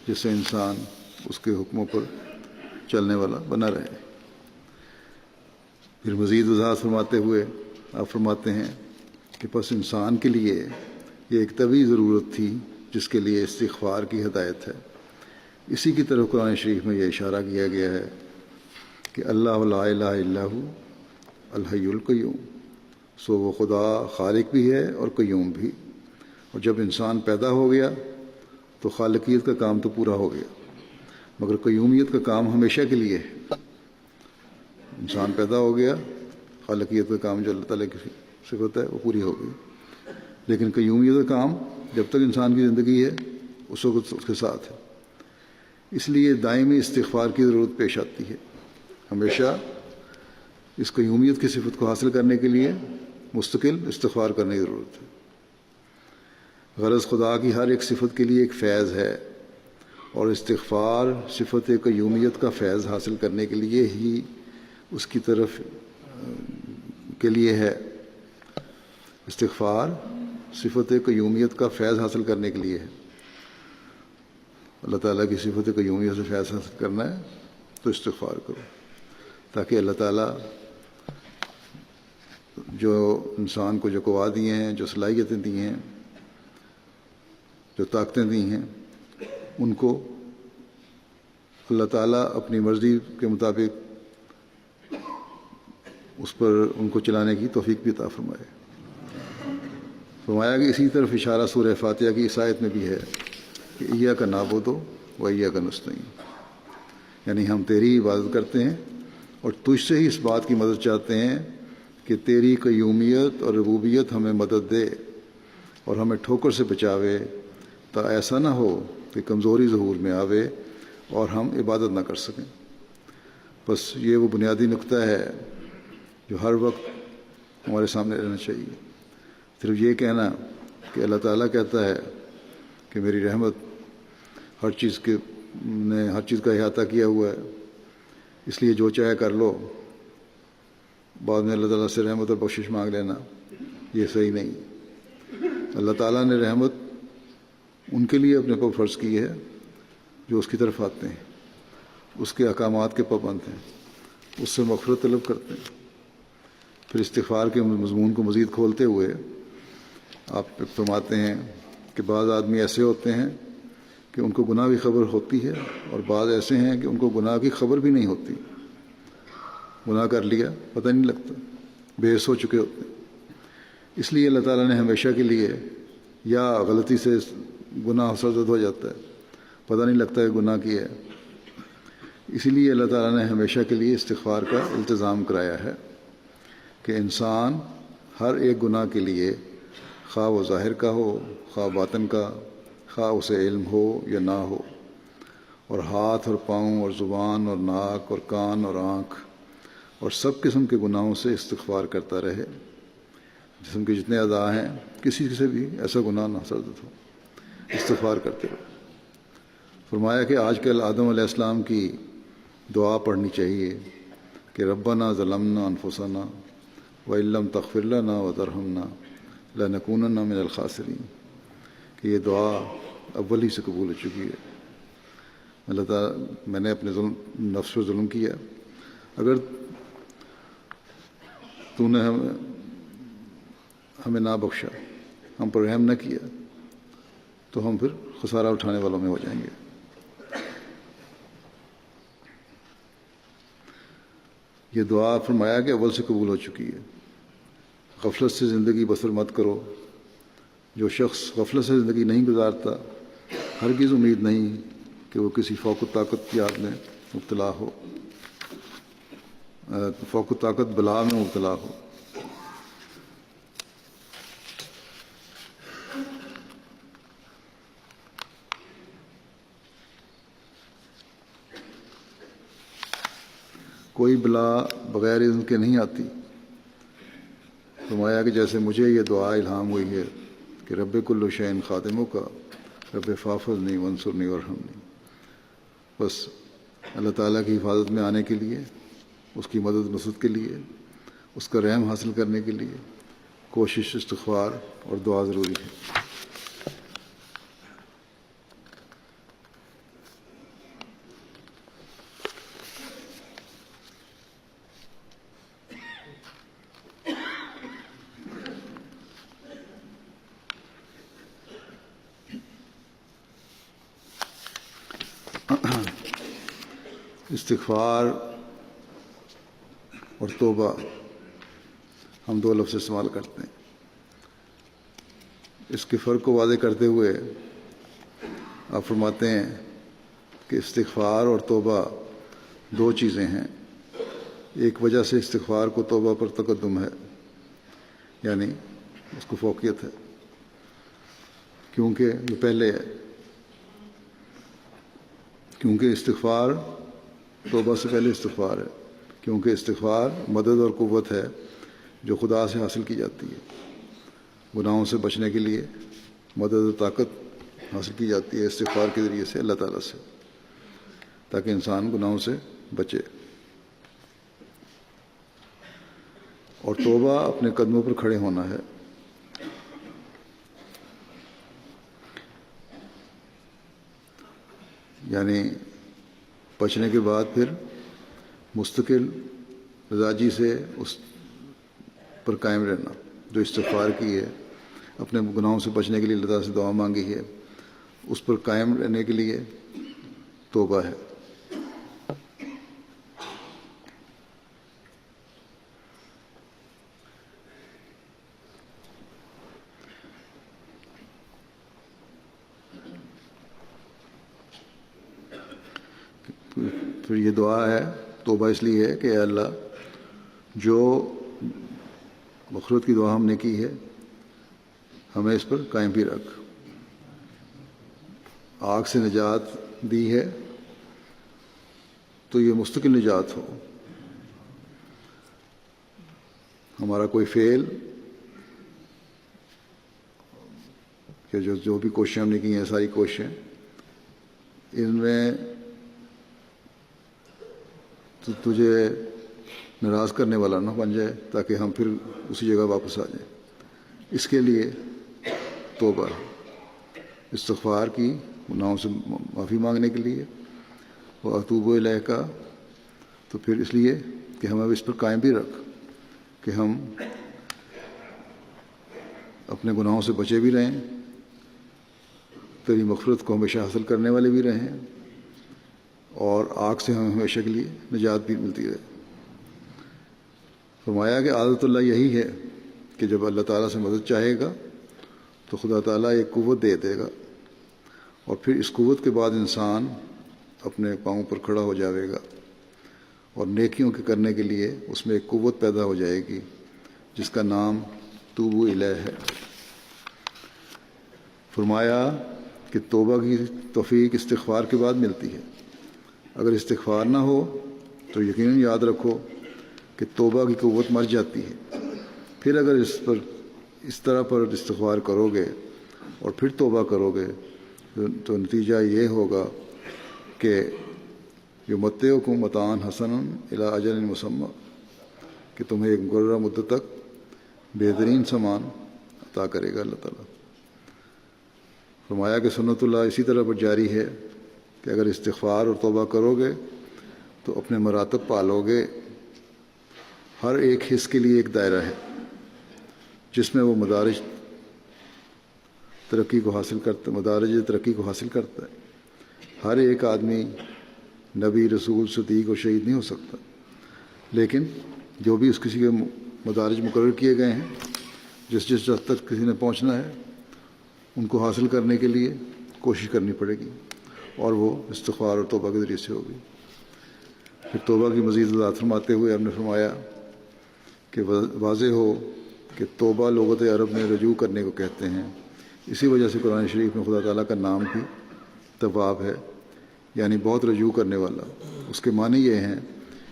جس سے انسان اس کے حکموں پر چلنے والا بنا رہے۔ پھر مزید وضاحت فرماتے ہوئے آپ فرماتے ہیں کہ پس انسان کے لیے یہ ایک طبعی ضرورت تھی جس کے لیے استغفار کی ہدایت ہے۔ اسی کی طرف قرآن شریف میں یہ اشارہ کیا گیا ہے کہ اللہ لا الہ الا ہو الحی القیوم، سو وہ خدا خالق بھی ہے اور قیوم بھی، اور جب انسان پیدا ہو گیا تو خالقیت کا کام تو پورا ہو گیا، مگر قیومیت کا کام ہمیشہ کے لیے ہے۔ انسان پیدا ہو گیا، خالقیت کا کام جو اللہ تعالیٰ کی صفت ہے وہ پوری ہو گئی، لیکن قیومیت کا کام جب تک انسان کی زندگی ہے اس وقت اس کے ساتھ ہے۔ اس لیے دائمی استغفار کی ضرورت پیش آتی ہے، ہمیشہ اس قیومیت کی صفت کو حاصل کرنے کے لیے مستقل استغفار کرنے کی ضرورت ہے۔ غرض خدا کی ہر ایک صفت کے لیے ایک فیض ہے، اور استغفار صفت قیومیت کا فیض حاصل کرنے کے لیے ہی اس کی طرف کے لیے ہے۔ استغفار صفت قیومیت کا فیض حاصل کرنے کے لیے ہے۔ اللہ تعالیٰ کی صفت قیومیت سے فیض حاصل کرنا ہے تو استغفار کرو، تاکہ اللہ تعالیٰ جو انسان کو جو قوا دیے ہیں، جو صلاحیتیں دی ہیں، جو طاقتیں دی ہیں ان کو اللہ تعالیٰ اپنی مرضی کے مطابق اس پر ان کو چلانے کی توفیق بھی عطا فرمائے۔ فرمایا کہ اسی طرف اشارہ سورہ فاتحہ کی اس آیت میں بھی ہے کہ ایاک نعبد و ایاک نستعین، یعنی ہم تیری عبادت کرتے ہیں اور تجھ سے ہی اس بات کی مدد چاہتے ہیں کہ تیری قیومیت اور ربوبیت ہمیں مدد دے اور ہمیں ٹھوکر سے بچاوے، تا ایسا نہ ہو کہ کمزوری ظہور میں آوے اور ہم عبادت نہ کر سکیں۔ بس یہ وہ بنیادی نقطہ ہے جو ہر وقت ہمارے سامنے رہنا چاہیے۔ صرف یہ کہنا کہ اللہ تعالیٰ کہتا ہے کہ میری رحمت ہر چیز کا احاطہ کیا ہوا ہے، اس لیے جو چاہے کر لو، بعد میں اللہ تعالیٰ سے رحمت اور بخشش مانگ لینا، یہ صحیح نہیں۔ اللہ تعالیٰ نے رحمت ان کے لیے اپنے پر فرض کی ہے جو اس کی طرف آتے ہیں، اس کے احکامات کے پابند ہیں، اس سے مغفرت طلب کرتے ہیں۔ پھر استغفار کے مضمون کو مزید کھولتے ہوئے آپ فرماتے ہیں کہ بعض آدمی ایسے ہوتے ہیں کہ ان کو گناہ کی خبر ہوتی ہے اور بعض ایسے ہیں کہ ان کو گناہ کی خبر بھی نہیں ہوتی، گناہ کر لیا پتہ نہیں لگتا، بے حس ہو چکے ہوتے ہیں۔ اس لیے اللہ تعالیٰ نے ہمیشہ کے لیے، یا غلطی سے گناہ سرزد ہو جاتا ہے، پتہ نہیں لگتا ہے گناہ کیا ہے، اسی لیے اللہ تعالیٰ نے ہمیشہ کے لیے استغفار کا التزام کرایا ہے کہ انسان ہر ایک گناہ کے لیے، خواہ وہ ظاہر کا ہو خواہ باطن کا، خواہ اسے علم ہو یا نہ ہو، اور ہاتھ اور پاؤں اور زبان اور ناک اور کان اور آنکھ اور سب قسم کے گناہوں سے استغفار کرتا رہے۔ جسم کے جتنے اعضاء ہیں کسی سے بھی ایسا گناہ نہ سرزد ہو، استغفار کرتے رہے۔ فرمایا کہ آج کل آدم علیہ السلام کی دعا پڑھنی چاہیے کہ ربنا ظلمنا انفسنا وَإِن لَّمْ تَغْفِرْ لَنَا وَتَرْحَمْنَا لَنَكُونَنَّ مِنَ الْخَاسِرِينَ، کہ یہ دعا اول ہی سے قبول ہو چکی ہے۔ اللہ تعالیٰ، میں نے اپنے نفس پر ظلم کیا، اگر تو نے ہمیں نہ بخشا، ہم پر رحم نہ کیا، تو ہم پھر خسارہ اٹھانے والوں میں ہو جائیں گے۔ یہ دعا فرمایا کہ اول سے قبول ہو چکی ہے۔ غفلت سے زندگی بسر مت کرو۔ جو شخص غفلت سے زندگی نہیں گزارتا، ہرگز امید نہیں کہ وہ کسی فوق الطاقت یاد میں مبتلا ہو، فوق الطاقت بلا میں مبتلا ہو۔ کوئی بلا بغیر اذن کے نہیں آتی۔ فرمایا کہ جیسے مجھے یہ دعا الہام ہوئی ہے کہ رب کل شیء خادموں کا، رب فاحفظنی وانصرنی وارحمنی، بس اللہ تعالیٰ کی حفاظت میں آنے کے لیے، اس کی مدد نصرت کے لیے، اس کا رحم حاصل کرنے کے لیے کوشش، استغفار اور دعا ضروری ہے۔ استغفار اور توبہ، ہم دو لفظ استعمال کرتے ہیں۔ اس کے فرق کو واضح کرتے ہوئے آپ فرماتے ہیں کہ استغفار اور توبہ دو چیزیں ہیں۔ ایک وجہ سے استغفار کو توبہ پر تقدم ہے، یعنی اس کو فوقیت ہے، کیونکہ یہ پہلے ہے، کیونکہ استغفار توبہ سے پہلے استغفار ہے، کیونکہ استغفار مدد اور قوت ہے جو خدا سے حاصل کی جاتی ہے۔ گناہوں سے بچنے کے لیے مدد و طاقت حاصل کی جاتی ہے استغفار کے ذریعے سے اللہ تعالیٰ سے، تاکہ انسان گناہوں سے بچے۔ اور توبہ اپنے قدموں پر کھڑے ہونا ہے۔ یعنی بچنے کے بعد پھر مستقل مزاجی سے اس پر قائم رہنا، جو استغفار کی ہے، اپنے گناہوں سے بچنے کے لیے اللہ تعالیٰ سے دعا مانگی ہے، اس پر قائم رہنے کے لیے توبہ ہے۔ پھر یہ دعا ہے، توبہ اس لیے ہے کہ اے اللہ جو مغفرت کی دعا ہم نے کی ہے ہمیں اس پر قائم بھی رکھ، آگ سے نجات دی ہے تو یہ مستقل نجات ہو، ہمارا کوئی فعل کہ جو بھی کوششیں ہم نے کی ہیں، ساری کوششیں ان میں تجھے ناراض کرنے والا نہ بن جائے تاکہ ہم پھر اسی جگہ واپس آ جائیں۔ اس کے لیے توبہ، استغفار کی، گناہوں سے معافی مانگنے کے لیے، اور اتوب الیک کا تو پھر اس لیے کہ ہمیں اس پر قائم بھی رکھ کہ ہم اپنے گناہوں سے بچے بھی رہیں، تیری مغفرت کو ہمیشہ حاصل کرنے والے بھی رہیں، اور آگ سے ہمیں ہمیشہ کے لیے نجات بھی ملتی رہے۔ فرمایا کہ عادت اللہ یہی ہے کہ جب اللہ تعالیٰ سے مدد چاہے گا تو خدا تعالیٰ ایک قوت دے دے گا، اور پھر اس قوت کے بعد انسان اپنے پاؤں پر کھڑا ہو جائے گا، اور نیکیوں کے کرنے کے لیے اس میں ایک قوت پیدا ہو جائے گی جس کا نام توبو الیہ ہے۔ فرمایا کہ توبہ کی توفیق استغفار کے بعد ملتی ہے، اگر استغفار نہ ہو تو یقیناً یاد رکھو کہ توبہ کی قوت مر جاتی ہے۔ پھر اگر اس طرح پر استغفار کرو گے اور پھر توبہ کرو گے تو نتیجہ یہ ہوگا کہ یمتعکم متاعا حسنا الی اجل مسمى، کہ تمہیں ایک مقررہ مدت تک بہترین سامان عطا کرے گا اللہ تعالیٰ۔ فرمایا کہ سنت اللہ اسی طرح پر جاری ہے کہ اگر استغفار اور توبہ کرو گے تو اپنے مراتب پالو گے، ہر ایک حص کے لیے ایک دائرہ ہے جس میں وہ مدارج ترقی کو حاصل کرتا ہے۔ ہر ایک آدمی نبی، رسول، صدیق اور شہید نہیں ہو سکتا، لیکن جو بھی کسی کے مدارج مقرر کیے گئے ہیں، جس حد تک کسی نے پہنچنا ہے ان کو حاصل کرنے کے لیے کوشش کرنی پڑے گی، اور وہ استغفار اور توبہ کے ذریعے سے ہوگی۔ پھر توبہ کی مزید وضاحت فرماتے ہوئے ہم نے فرمایا کہ واضح ہو کہ توبہ لغت عرب میں رجوع کرنے کو کہتے ہیں، اسی وجہ سے قرآن شریف میں خدا تعالیٰ کا نام بھی تواب ہے، یعنی بہت رجوع کرنے والا۔ اس کے معنی یہ ہیں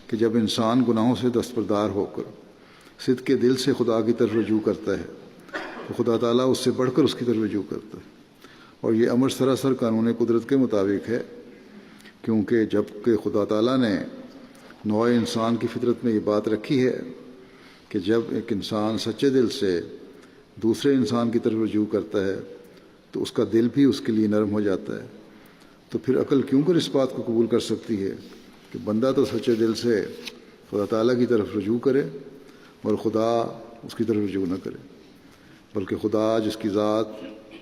کہ جب انسان گناہوں سے دستبردار ہو کر صدق کے دل سے خدا کی طرف رجوع کرتا ہے تو خدا تعالیٰ اس سے بڑھ کر اس کی طرف رجوع کرتا ہے، اور یہ امر سراسر قانون قدرت کے مطابق ہے، کیونکہ جب کہ خدا تعالیٰ نے نوع انسان کی فطرت میں یہ بات رکھی ہے کہ جب ایک انسان سچے دل سے دوسرے انسان کی طرف رجوع کرتا ہے تو اس کا دل بھی اس کے لیے نرم ہو جاتا ہے، تو پھر عقل کیوں کر اس بات کو قبول کر سکتی ہے کہ بندہ تو سچے دل سے خدا تعالیٰ کی طرف رجوع کرے اور خدا اس کی طرف رجوع نہ کرے، بلکہ خدا جس کی ذات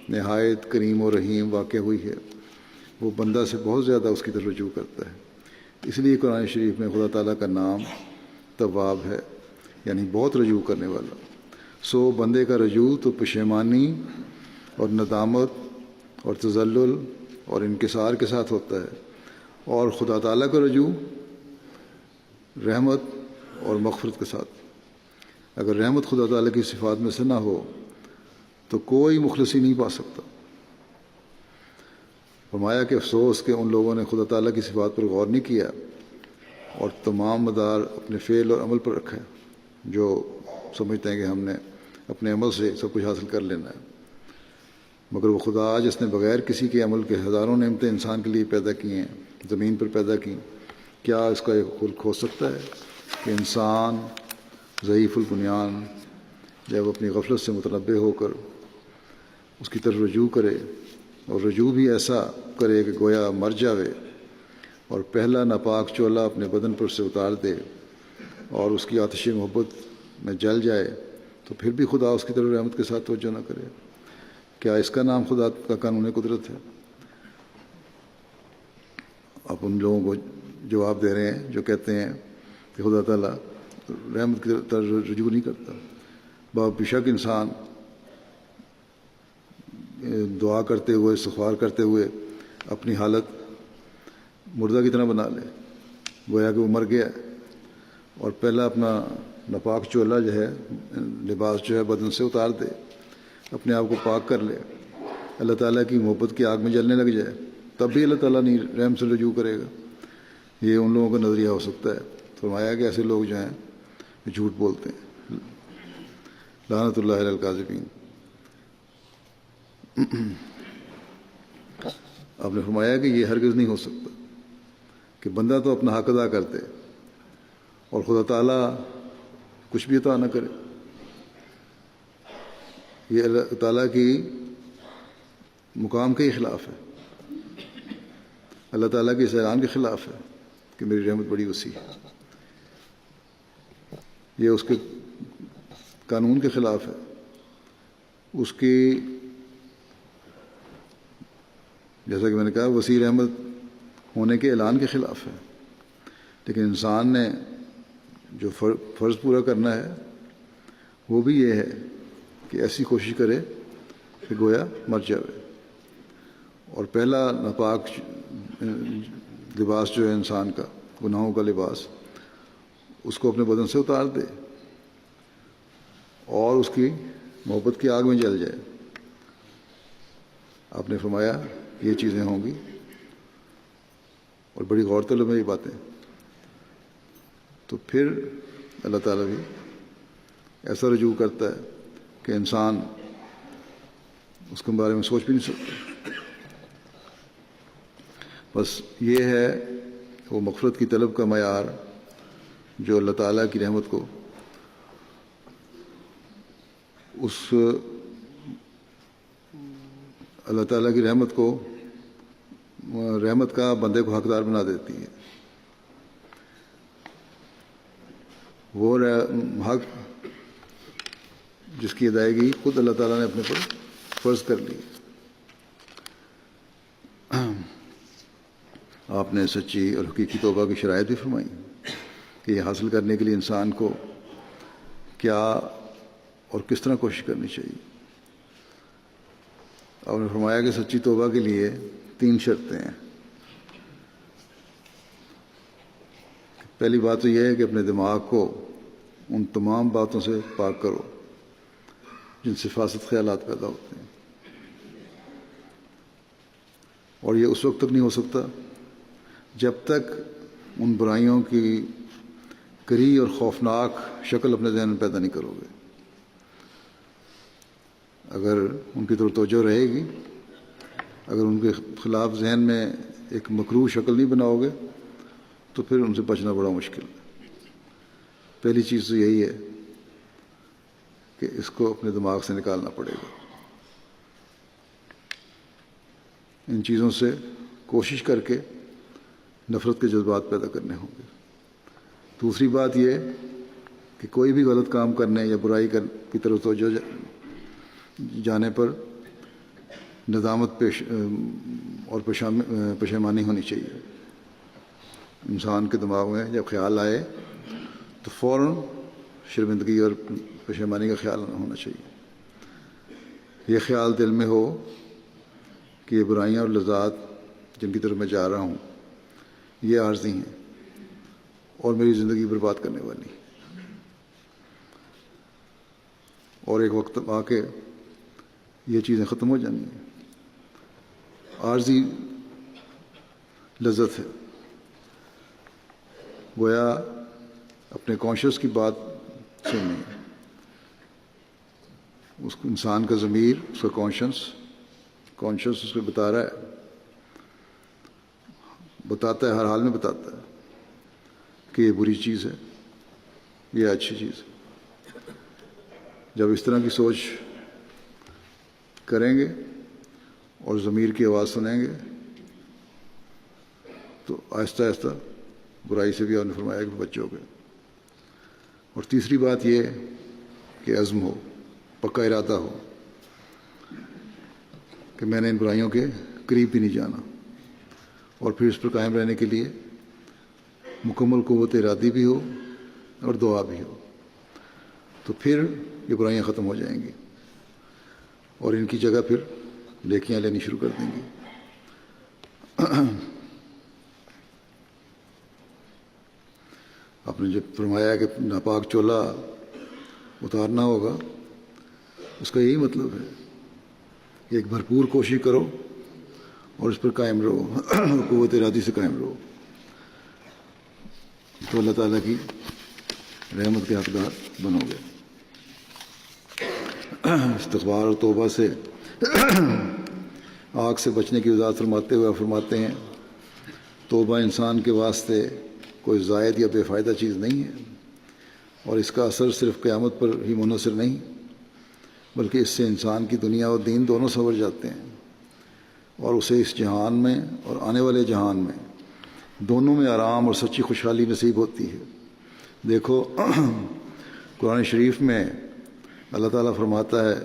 نہایت کریم و رحیم واقع ہوئی ہے وہ بندہ سے بہت زیادہ اس کی طرف رجوع کرتا ہے۔ اس لیے قرآن شریف میں خدا تعالیٰ کا نام تواب ہے، یعنی بہت رجوع کرنے والا۔ سو بندے کا رجوع تو پشیمانی اور ندامت اور تذلل اور انکسار کے ساتھ ہوتا ہے، اور خدا تعالیٰ کا رجوع رحمت اور مغفرت کے ساتھ۔ اگر رحمت خدا تعالیٰ کی صفات میں سے نہ ہو تو کوئی مخلصی نہیں پا سکتا۔ فرمایا کہ افسوس کہ ان لوگوں نے خدا تعالیٰ کی صفات پر غور نہیں کیا اور تمام مدار اپنے فعل اور عمل پر رکھا ہے، جو سمجھتے ہیں کہ ہم نے اپنے عمل سے سب کچھ حاصل کر لینا ہے، مگر وہ خدا جس نے بغیر کسی کے عمل کے ہزاروں نعمتیں انسان کے لیے پیدا کی ہیں، زمین پر پیدا کی، کیا اس کا ایک خلق ہو سکتا ہے کہ انسان ضعیف البنیان جب اپنی غفلت سے متنبہ ہو کر اس کی طرف رجوع کرے، اور رجوع بھی ایسا کرے کہ گویا مر جاوے اور پہلا ناپاک چولہا اپنے بدن پر سے اتار دے اور اس کی آتش محبت میں جل جائے، تو پھر بھی خدا اس کی طرف رحمت کے ساتھ توجہ نہ کرے؟ کیا اس کا نام خدا کا قانون قدرت ہے؟ آپ ان لوگوں کو جواب دے رہے ہیں جو کہتے ہیں کہ خدا تعالیٰ رحمت کی طرف رجوع نہیں کرتا. بے شک انسان دعا کرتے ہوئے استغفار کرتے ہوئے اپنی حالت مردہ کی طرح بنا لے، گویا کہ وہ مر گیا اور پہلا اپنا ناپاک چولہا جو ہے، لباس جو ہے بدن سے اتار دے، اپنے آپ کو پاک کر لے، اللہ تعالیٰ کی محبت کی آگ میں جلنے لگ جائے، تب بھی اللہ تعالیٰ نہیں رحم سے رجوع کرے گا. یہ ان لوگوں کا نظریہ ہو سکتا ہے. فرمایا کہ ایسے لوگ جو ہیں جھوٹ بولتے ہیں. لعنت اللہ علی الکاذبین. آپ نے فرمایا کہ یہ ہرگز نہیں ہو سکتا کہ بندہ تو اپنا حق ادا کرتے اور خدا تعالیٰ کچھ بھی عطا نہ کرے. یہ اللہ تعالیٰ کی مقام کے ہی خلاف ہے، اللہ تعالیٰ کے اس اعلان کے خلاف ہے کہ میری رحمت بڑی وسیع ہے. یہ اس کے قانون کے خلاف ہے، اس کی، جیسا کہ میں نے کہا، وسیع رحمت ہونے کے اعلان کے خلاف ہے. لیکن انسان نے جو فرض پورا کرنا ہے وہ بھی یہ ہے کہ ایسی کوشش کرے کہ گویا مر جائے. اور پہلا ناپاک لباس جو ہے انسان کا، گناہوں کا لباس، اس کو اپنے بدن سے اتار دے اور اس کی محبت کی آگ میں جل جائے. آپ نے فرمایا یہ چیزیں ہوں گی، اور بڑی غور طلب ہے یہ باتیں. تو پھر اللہ تعالیٰ بھی ایسا رجوع کرتا ہے کہ انسان اس کے بارے میں سوچ بھی نہیں سکتا. بس یہ ہے وہ مغفرت کی طلب کا معیار جو اللہ تعالیٰ کی رحمت کو، اس اللہ تعالیٰ کی رحمت کو، رحمت کا بندے کو حقدار بنا دیتی ہے. وہ حق جس کی ادائیگی خود اللہ تعالیٰ نے اپنے پر فرض کر لی. آپ نے سچی اور حقیقی توبہ کی شرائط بھی فرمائی کہ یہ حاصل کرنے کے لیے انسان کو کیا اور کس طرح کوشش کرنی چاہیے. آپ نے فرمایا کہ سچی توبہ کے لیے 3 شرطیں ہیں. پہلی بات تو یہ ہے کہ اپنے دماغ کو ان تمام باتوں سے پاک کرو جن سے فاسد خیالات پیدا ہوتے ہیں، اور یہ اس وقت تک نہیں ہو سکتا جب تک ان برائیوں کی کری اور خوفناک شکل اپنے ذہن میں پیدا نہیں کرو گے. اگر ان کی طرف توجہ رہے گی، اگر ان کے خلاف ذہن میں ایک مکروہ شکل نہیں بناؤ گے تو پھر ان سے بچنا بڑا مشکل ہے. پہلی چیز تو یہی ہے کہ اس کو اپنے دماغ سے نکالنا پڑے گا. ان چیزوں سے کوشش کر کے نفرت کے جذبات پیدا کرنے ہوں گے. دوسری بات یہ کہ کوئی بھی غلط کام کرنے یا برائی کی طرف توجہ جانے پر ندامت اور پشیمانی ہونی چاہیے. انسان کے دماغ میں جب خیال آئے تو فوراً شرمندگی اور پشیمانی کا خیال نہ ہونا چاہیے. یہ خیال دل میں ہو کہ یہ برائیاں اور لذات جن کی طرف میں جا رہا ہوں یہ عارضی ہیں اور میری زندگی برباد کرنے والی، اور ایک وقت آ کے یہ چیزیں ختم ہو جانی ہیں. عارضی لذت ہے، گویا اپنے کانشیس کی بات سننی ہے. اس انسان کا ضمیر، اس کا کانشیس اس کو بتا رہا ہے، بتاتا ہے، ہر حال میں بتاتا ہے کہ یہ بری چیز ہے، یہ اچھی چیز ہے. جب اس طرح کی سوچ کریں گے اور ضمیر کی آواز سنیں گے تو آہستہ آہستہ برائی سے بھی آپ نے فرمایا کہ بچو گے. اور تیسری بات یہ کہ عزم ہو، پکا ارادہ ہو کہ میں نے ان برائیوں کے قریب بھی نہیں جانا اور پھر اس پر قائم رہنے کے لیے مکمل قوت ارادی بھی ہو اور دعا بھی ہو، تو پھر یہ برائیاں ختم ہو جائیں گی اور ان کی جگہ پھر نیکیاں لینی شروع کر دیں گی۔ آپ نے جب فرمایا کہ ناپاک چولہا اتارنا ہوگا، اس کا یہی مطلب ہے کہ ایک بھرپور کوشش کرو اور اس پر قائم رہو، قوت ارادی سے قائم رہو، تو اللہ تعالیٰ کی رحمت کے حقدار بنو گے۔ استغفار اور توبہ سے آگ سے بچنے کی وضاحت فرماتے ہوئے فرماتے ہیں، توبہ انسان کے واسطے کوئی زائد یا بے فائدہ چیز نہیں ہے، اور اس کا اثر صرف قیامت پر ہی منحصر نہیں، بلکہ اس سے انسان کی دنیا اور دین دونوں سنور جاتے ہیں، اور اسے اس جہان میں اور آنے والے جہان میں دونوں میں آرام اور سچی خوشحالی نصیب ہوتی ہے۔ دیکھو قرآن شریف میں اللہ تعالیٰ فرماتا ہے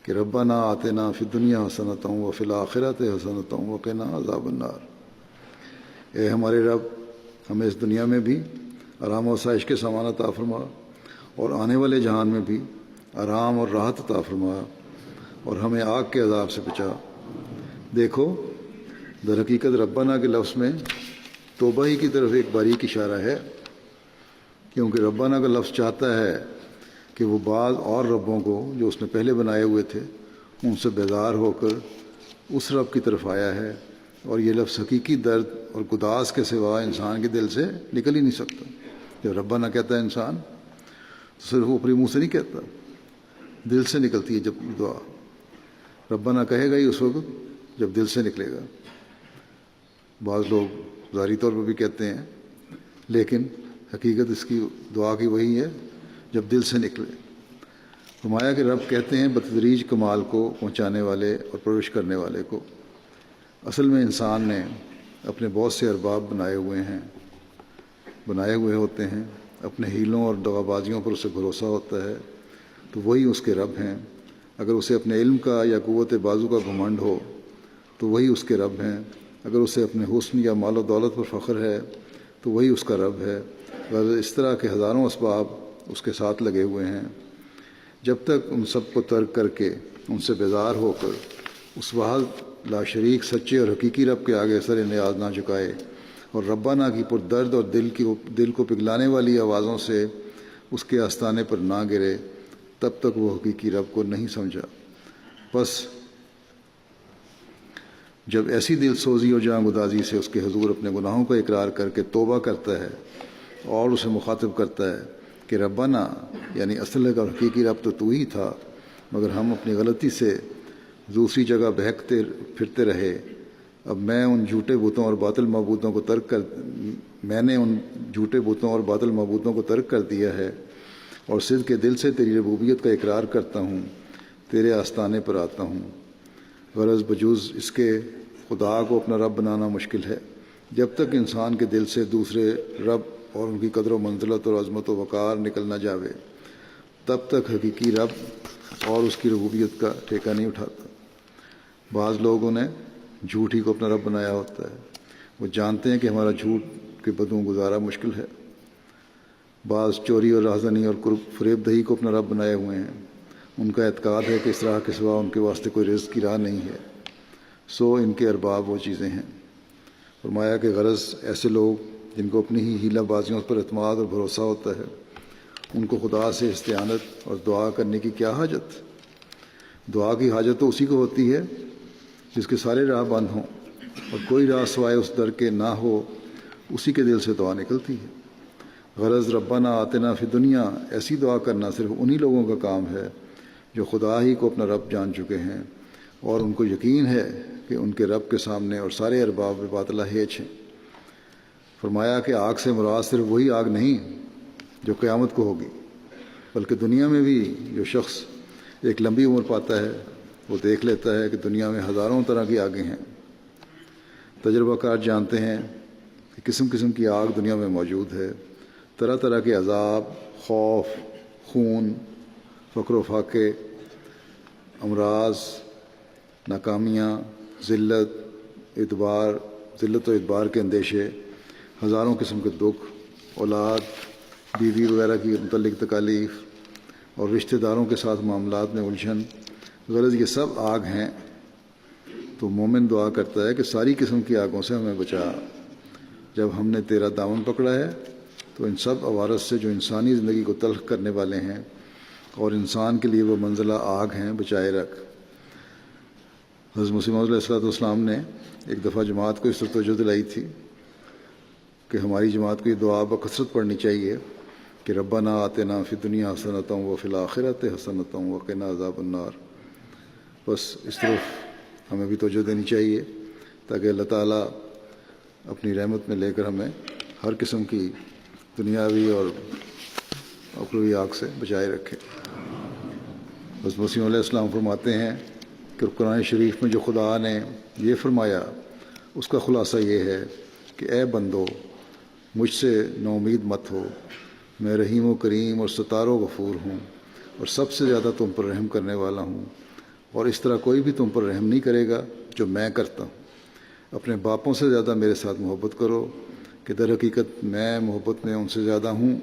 کہ ربنا آتنا فی الدنیا حسنۃ وفی الآخرۃ حسنۃ وقنا عذاب النار، اے ہمارے رب ہمیں اس دنیا میں بھی آرام و آسائش کے سامان عطا فرما، اور آنے والے جہان میں بھی آرام اور راحت عطا فرما، اور ہمیں آگ کے عذاب سے بچا۔ دیکھو در حقیقت ربنا کے لفظ میں توبہ ہی کی طرف ایک باریک اشارہ ہے، کیونکہ ربنا کا لفظ چاہتا ہے کہ وہ بعض اور ربوں کو جو اس نے پہلے بنائے ہوئے تھے ان سے بیزار ہو کر اس رب کی طرف آیا ہے، اور یہ لفظ حقیقی درد اور گداز کے سوا انسان کے دل سے نکل ہی نہیں سکتا۔ جب ربنا کہتا ہے انسان تو صرف وہ اپنے منہ سے نہیں کہتا، دل سے نکلتی ہے۔ جب دعا ربنا کہے گا ہی اس وقت جب دل سے نکلے گا۔ بعض لوگ ظاہری طور پر بھی کہتے ہیں، لیکن حقیقت اس کی دعا کی وہی ہے جب دل سے نکلے۔ فرمایا کہ رب کہتے ہیں بتدریج کمال کو پہنچانے والے اور پرورش کرنے والے کو۔ اصل میں انسان نے اپنے بہت سے ارباب بنائے ہوئے ہوتے ہیں، اپنے ہیلوں اور دغا بازیوں پر اسے بھروسہ ہوتا ہے، تو وہی اس کے رب ہیں۔ اگر اسے اپنے علم کا یا قوت بازو کا گھمنڈ ہو تو وہی اس کے رب ہیں، اگر اسے اپنے حسن یا مال و دولت پر فخر ہے تو وہی اس کا رب ہے۔ اگر اس طرح کے ہزاروں اسباب اس کے ساتھ لگے ہوئے ہیں، جب تک ان سب کو ترک کر کے ان سے بیزار ہو کر اس واحد لا شریک سچے اور حقیقی رب کے آگے سر نیاز نہ جھکائے اور ربنا کی پر درد اور دل کو پگھلانے والی آوازوں سے اس کے آستانے پر نہ گرے، تب تک وہ حقیقی رب کو نہیں سمجھا۔ بس جب ایسی دل سوزی اور جاں گدازی سے اس کے حضور اپنے گناہوں کا اقرار کر کے توبہ کرتا ہے اور اسے مخاطب کرتا ہے کہ ربنا، یعنی اصل اور حقیقی رب تو ہی تھا، مگر ہم اپنی غلطی سے دوسری جگہ بہکتے پھرتے رہے، اب میں نے ان جھوٹے بتوں اور باطل معبودوں کو ترک کر دیا ہے، اور صدق کے دل سے تیری ربوبیت کا اقرار کرتا ہوں، تیرے آستانے پر آتا ہوں۔ غرض بجوز اس کے خدا کو اپنا رب بنانا مشکل ہے۔ جب تک انسان کے دل سے دوسرے رب اور ان کی قدر و منزلت اور عظمت و وقار نکل نہ جاوے، تب تک حقیقی رب اور اس کی ربوبیت کا ٹھیکہ نہیں اٹھاتا۔ بعض لوگوں نے جھوٹ ہی کو اپنا رب بنایا ہوتا ہے، وہ جانتے ہیں کہ ہمارا جھوٹ کے بدوں گزارا مشکل ہے۔ بعض چوری اور رازداری اور فریب دہی کو اپنا رب بنائے ہوئے ہیں، ان کا اعتقاد ہے کہ اس راہ کے سوا ان کے واسطے کوئی رزق کی راہ نہیں ہے، سو ان کے ارباب وہ چیزیں ہیں۔ فرمایا کہ غرض ایسے لوگ جن کو اپنی ہی ہیلہ بازیوں پر اعتماد اور بھروسہ ہوتا ہے، ان کو خدا سے استعانت اور دعا کرنے کی کیا حاجت؟ دعا کی حاجت تو اسی کو ہوتی ہے جس کے سارے راہ بند ہوں اور کوئی راہ سوائے اس در کے نہ ہو، اسی کے دل سے دعا نکلتی ہے۔ غرض ربنا آتنا فی دنیا، ایسی دعا کرنا صرف انہی لوگوں کا کام ہے جو خدا ہی کو اپنا رب جان چکے ہیں اور ان کو یقین ہے کہ ان کے رب کے سامنے اور سارے ارباب باطلہ ہیچ ہیں۔ فرمایا کہ آگ سے مراد صرف وہی آگ نہیں جو قیامت کو ہوگی، بلکہ دنیا میں بھی جو شخص ایک لمبی عمر پاتا ہے وہ دیکھ لیتا ہے کہ دنیا میں ہزاروں طرح کی آگیں ہیں۔ تجربہ کار جانتے ہیں کہ قسم قسم کی آگ دنیا میں موجود ہے، طرح طرح کے عذاب، خوف، خون، فقر و فاقے، امراض، ناکامیاں، ذلت، ادبار، ذلت و ادبار کے اندیشے، ہزاروں قسم کے دکھ، اولاد، بیوی وغیرہ کی متعلق تکالیف اور رشتہ داروں کے ساتھ معاملات میں الجھن، غرض یہ سب آگ ہیں۔ تو مومن دعا کرتا ہے کہ ساری قسم کی آگوں سے ہمیں بچا۔ جب ہم نے تیرا دامن پکڑا ہے تو ان سب عوارض سے جو انسانی زندگی کو تلخ کرنے والے ہیں اور انسان کے لیے وہ منزلہ آگ ہیں، بچائے رکھ۔ حضرت مسیح موعود علیہ السلام نے ایک دفعہ جماعت کو اس طرح توجہ دلائی تھی کہ ہماری جماعت کو یہ دعا بکثرت پڑھنی چاہیے کہ ربنا آتنا فی الدنیا حسنۃ وفی الآخرۃ حسنۃ وقنا عذاب النار۔ بس اس طرف ہمیں بھی توجہ دینی چاہیے تاکہ اللہ تعالیٰ اپنی رحمت میں لے کر ہمیں ہر قسم کی دنیاوی اور اخروی آگ سے بچائے رکھے۔ حضرت مسیح علیہ السلام فرماتے ہیں کہ قرآن شریف میں جو خدا نے یہ فرمایا اس کا خلاصہ یہ ہے کہ اے بندو، مجھ سے نا امید مت ہو، میں رحیم و کریم اور ستار و غفور ہوں اور سب سے زیادہ تم پر رحم کرنے والا ہوں، اور اس طرح کوئی بھی تم پر رحم نہیں کرے گا جو میں کرتا ہوں۔ اپنے باپوں سے زیادہ میرے ساتھ محبت کرو کہ در حقیقت میں محبت میں ان سے زیادہ ہوں۔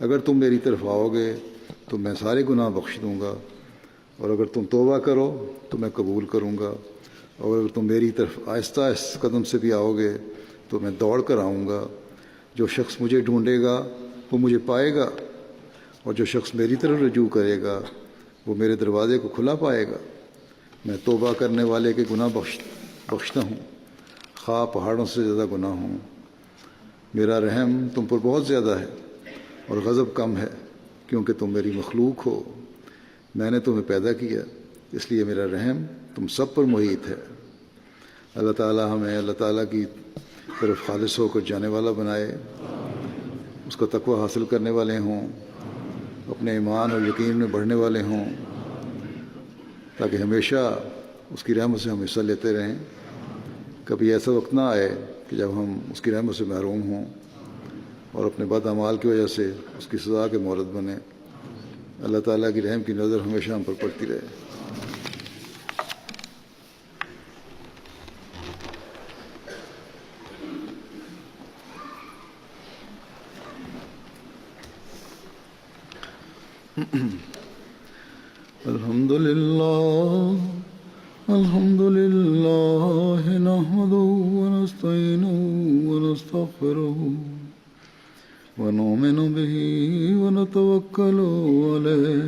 اگر تم میری طرف آؤ گے تو میں سارے گناہ بخش دوں گا، اور اگر تم توبہ کرو تو میں قبول کروں گا، اور اگر تم میری طرف آہستہ آہستہ قدم سے بھی آؤ گے تو میں دوڑ کر آؤں گا۔ جو شخص مجھے ڈھونڈے گا وہ مجھے پائے گا، اور جو شخص میری طرف رجوع کرے گا وہ میرے دروازے کو کھلا پائے گا۔ میں توبہ کرنے والے کے گناہ بخشتا ہوں، خواہ پہاڑوں سے زیادہ گناہ ہوں۔ میرا رحم تم پر بہت زیادہ ہے اور غضب کم ہے، کیونکہ تم میری مخلوق ہو۔ میں نے تمہیں پیدا کیا، اس لیے میرا رحم تم سب پر محیط ہے۔ اللہ تعالیٰ ہمیں اللہ تعالیٰ کی طرف خالص ہو کر جانے والا بنائے، اس کا تقوی حاصل کرنے والے ہوں، اپنے ایمان اور یقین میں بڑھنے والے ہوں، تاکہ ہمیشہ اس کی رحمت سے ہم حصہ لیتے رہیں۔ کبھی ایسا وقت نہ آئے کہ جب ہم اس کی رحمت سے محروم ہوں اور اپنے بد اعمال کی وجہ سے اس کی سزا کے مورد بنیں۔ اللہ تعالیٰ کی رحم کی نظر ہمیشہ ہم پر پڑتی رہے۔ الحمد للہ نحمده ونستعینه ونستغفره ونؤمن به ونتوکل علیہ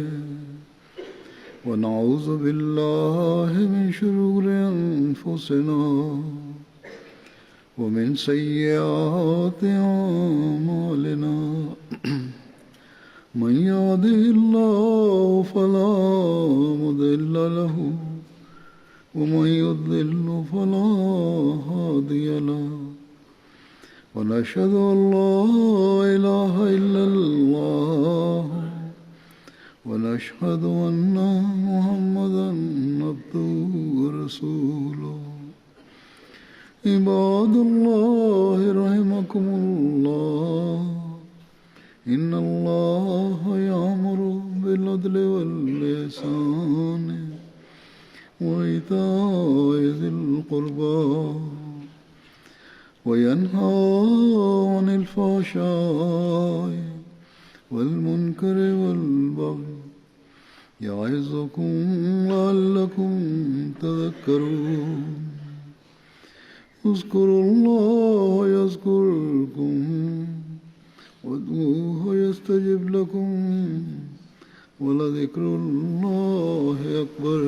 ونعوذ باللہ من شرور انفسنا ومن سیئات اعمالنا من يهده الله فلا مضل له ومن يضلل فلا هادي له ونشهد أن لا إله إلا الله ونشهد أن محمدا عبده ورسوله عباد الله رحمكم الله إن الله يأمر بالعدل والإحسان وإيتاء ذي القربى وينهى عن الفحشاء والمنكر والبغي يعظكم لعلكم تذكرون اذكروا الله يذكركم وادعوه يستجب لكم ولذكر الله أكبر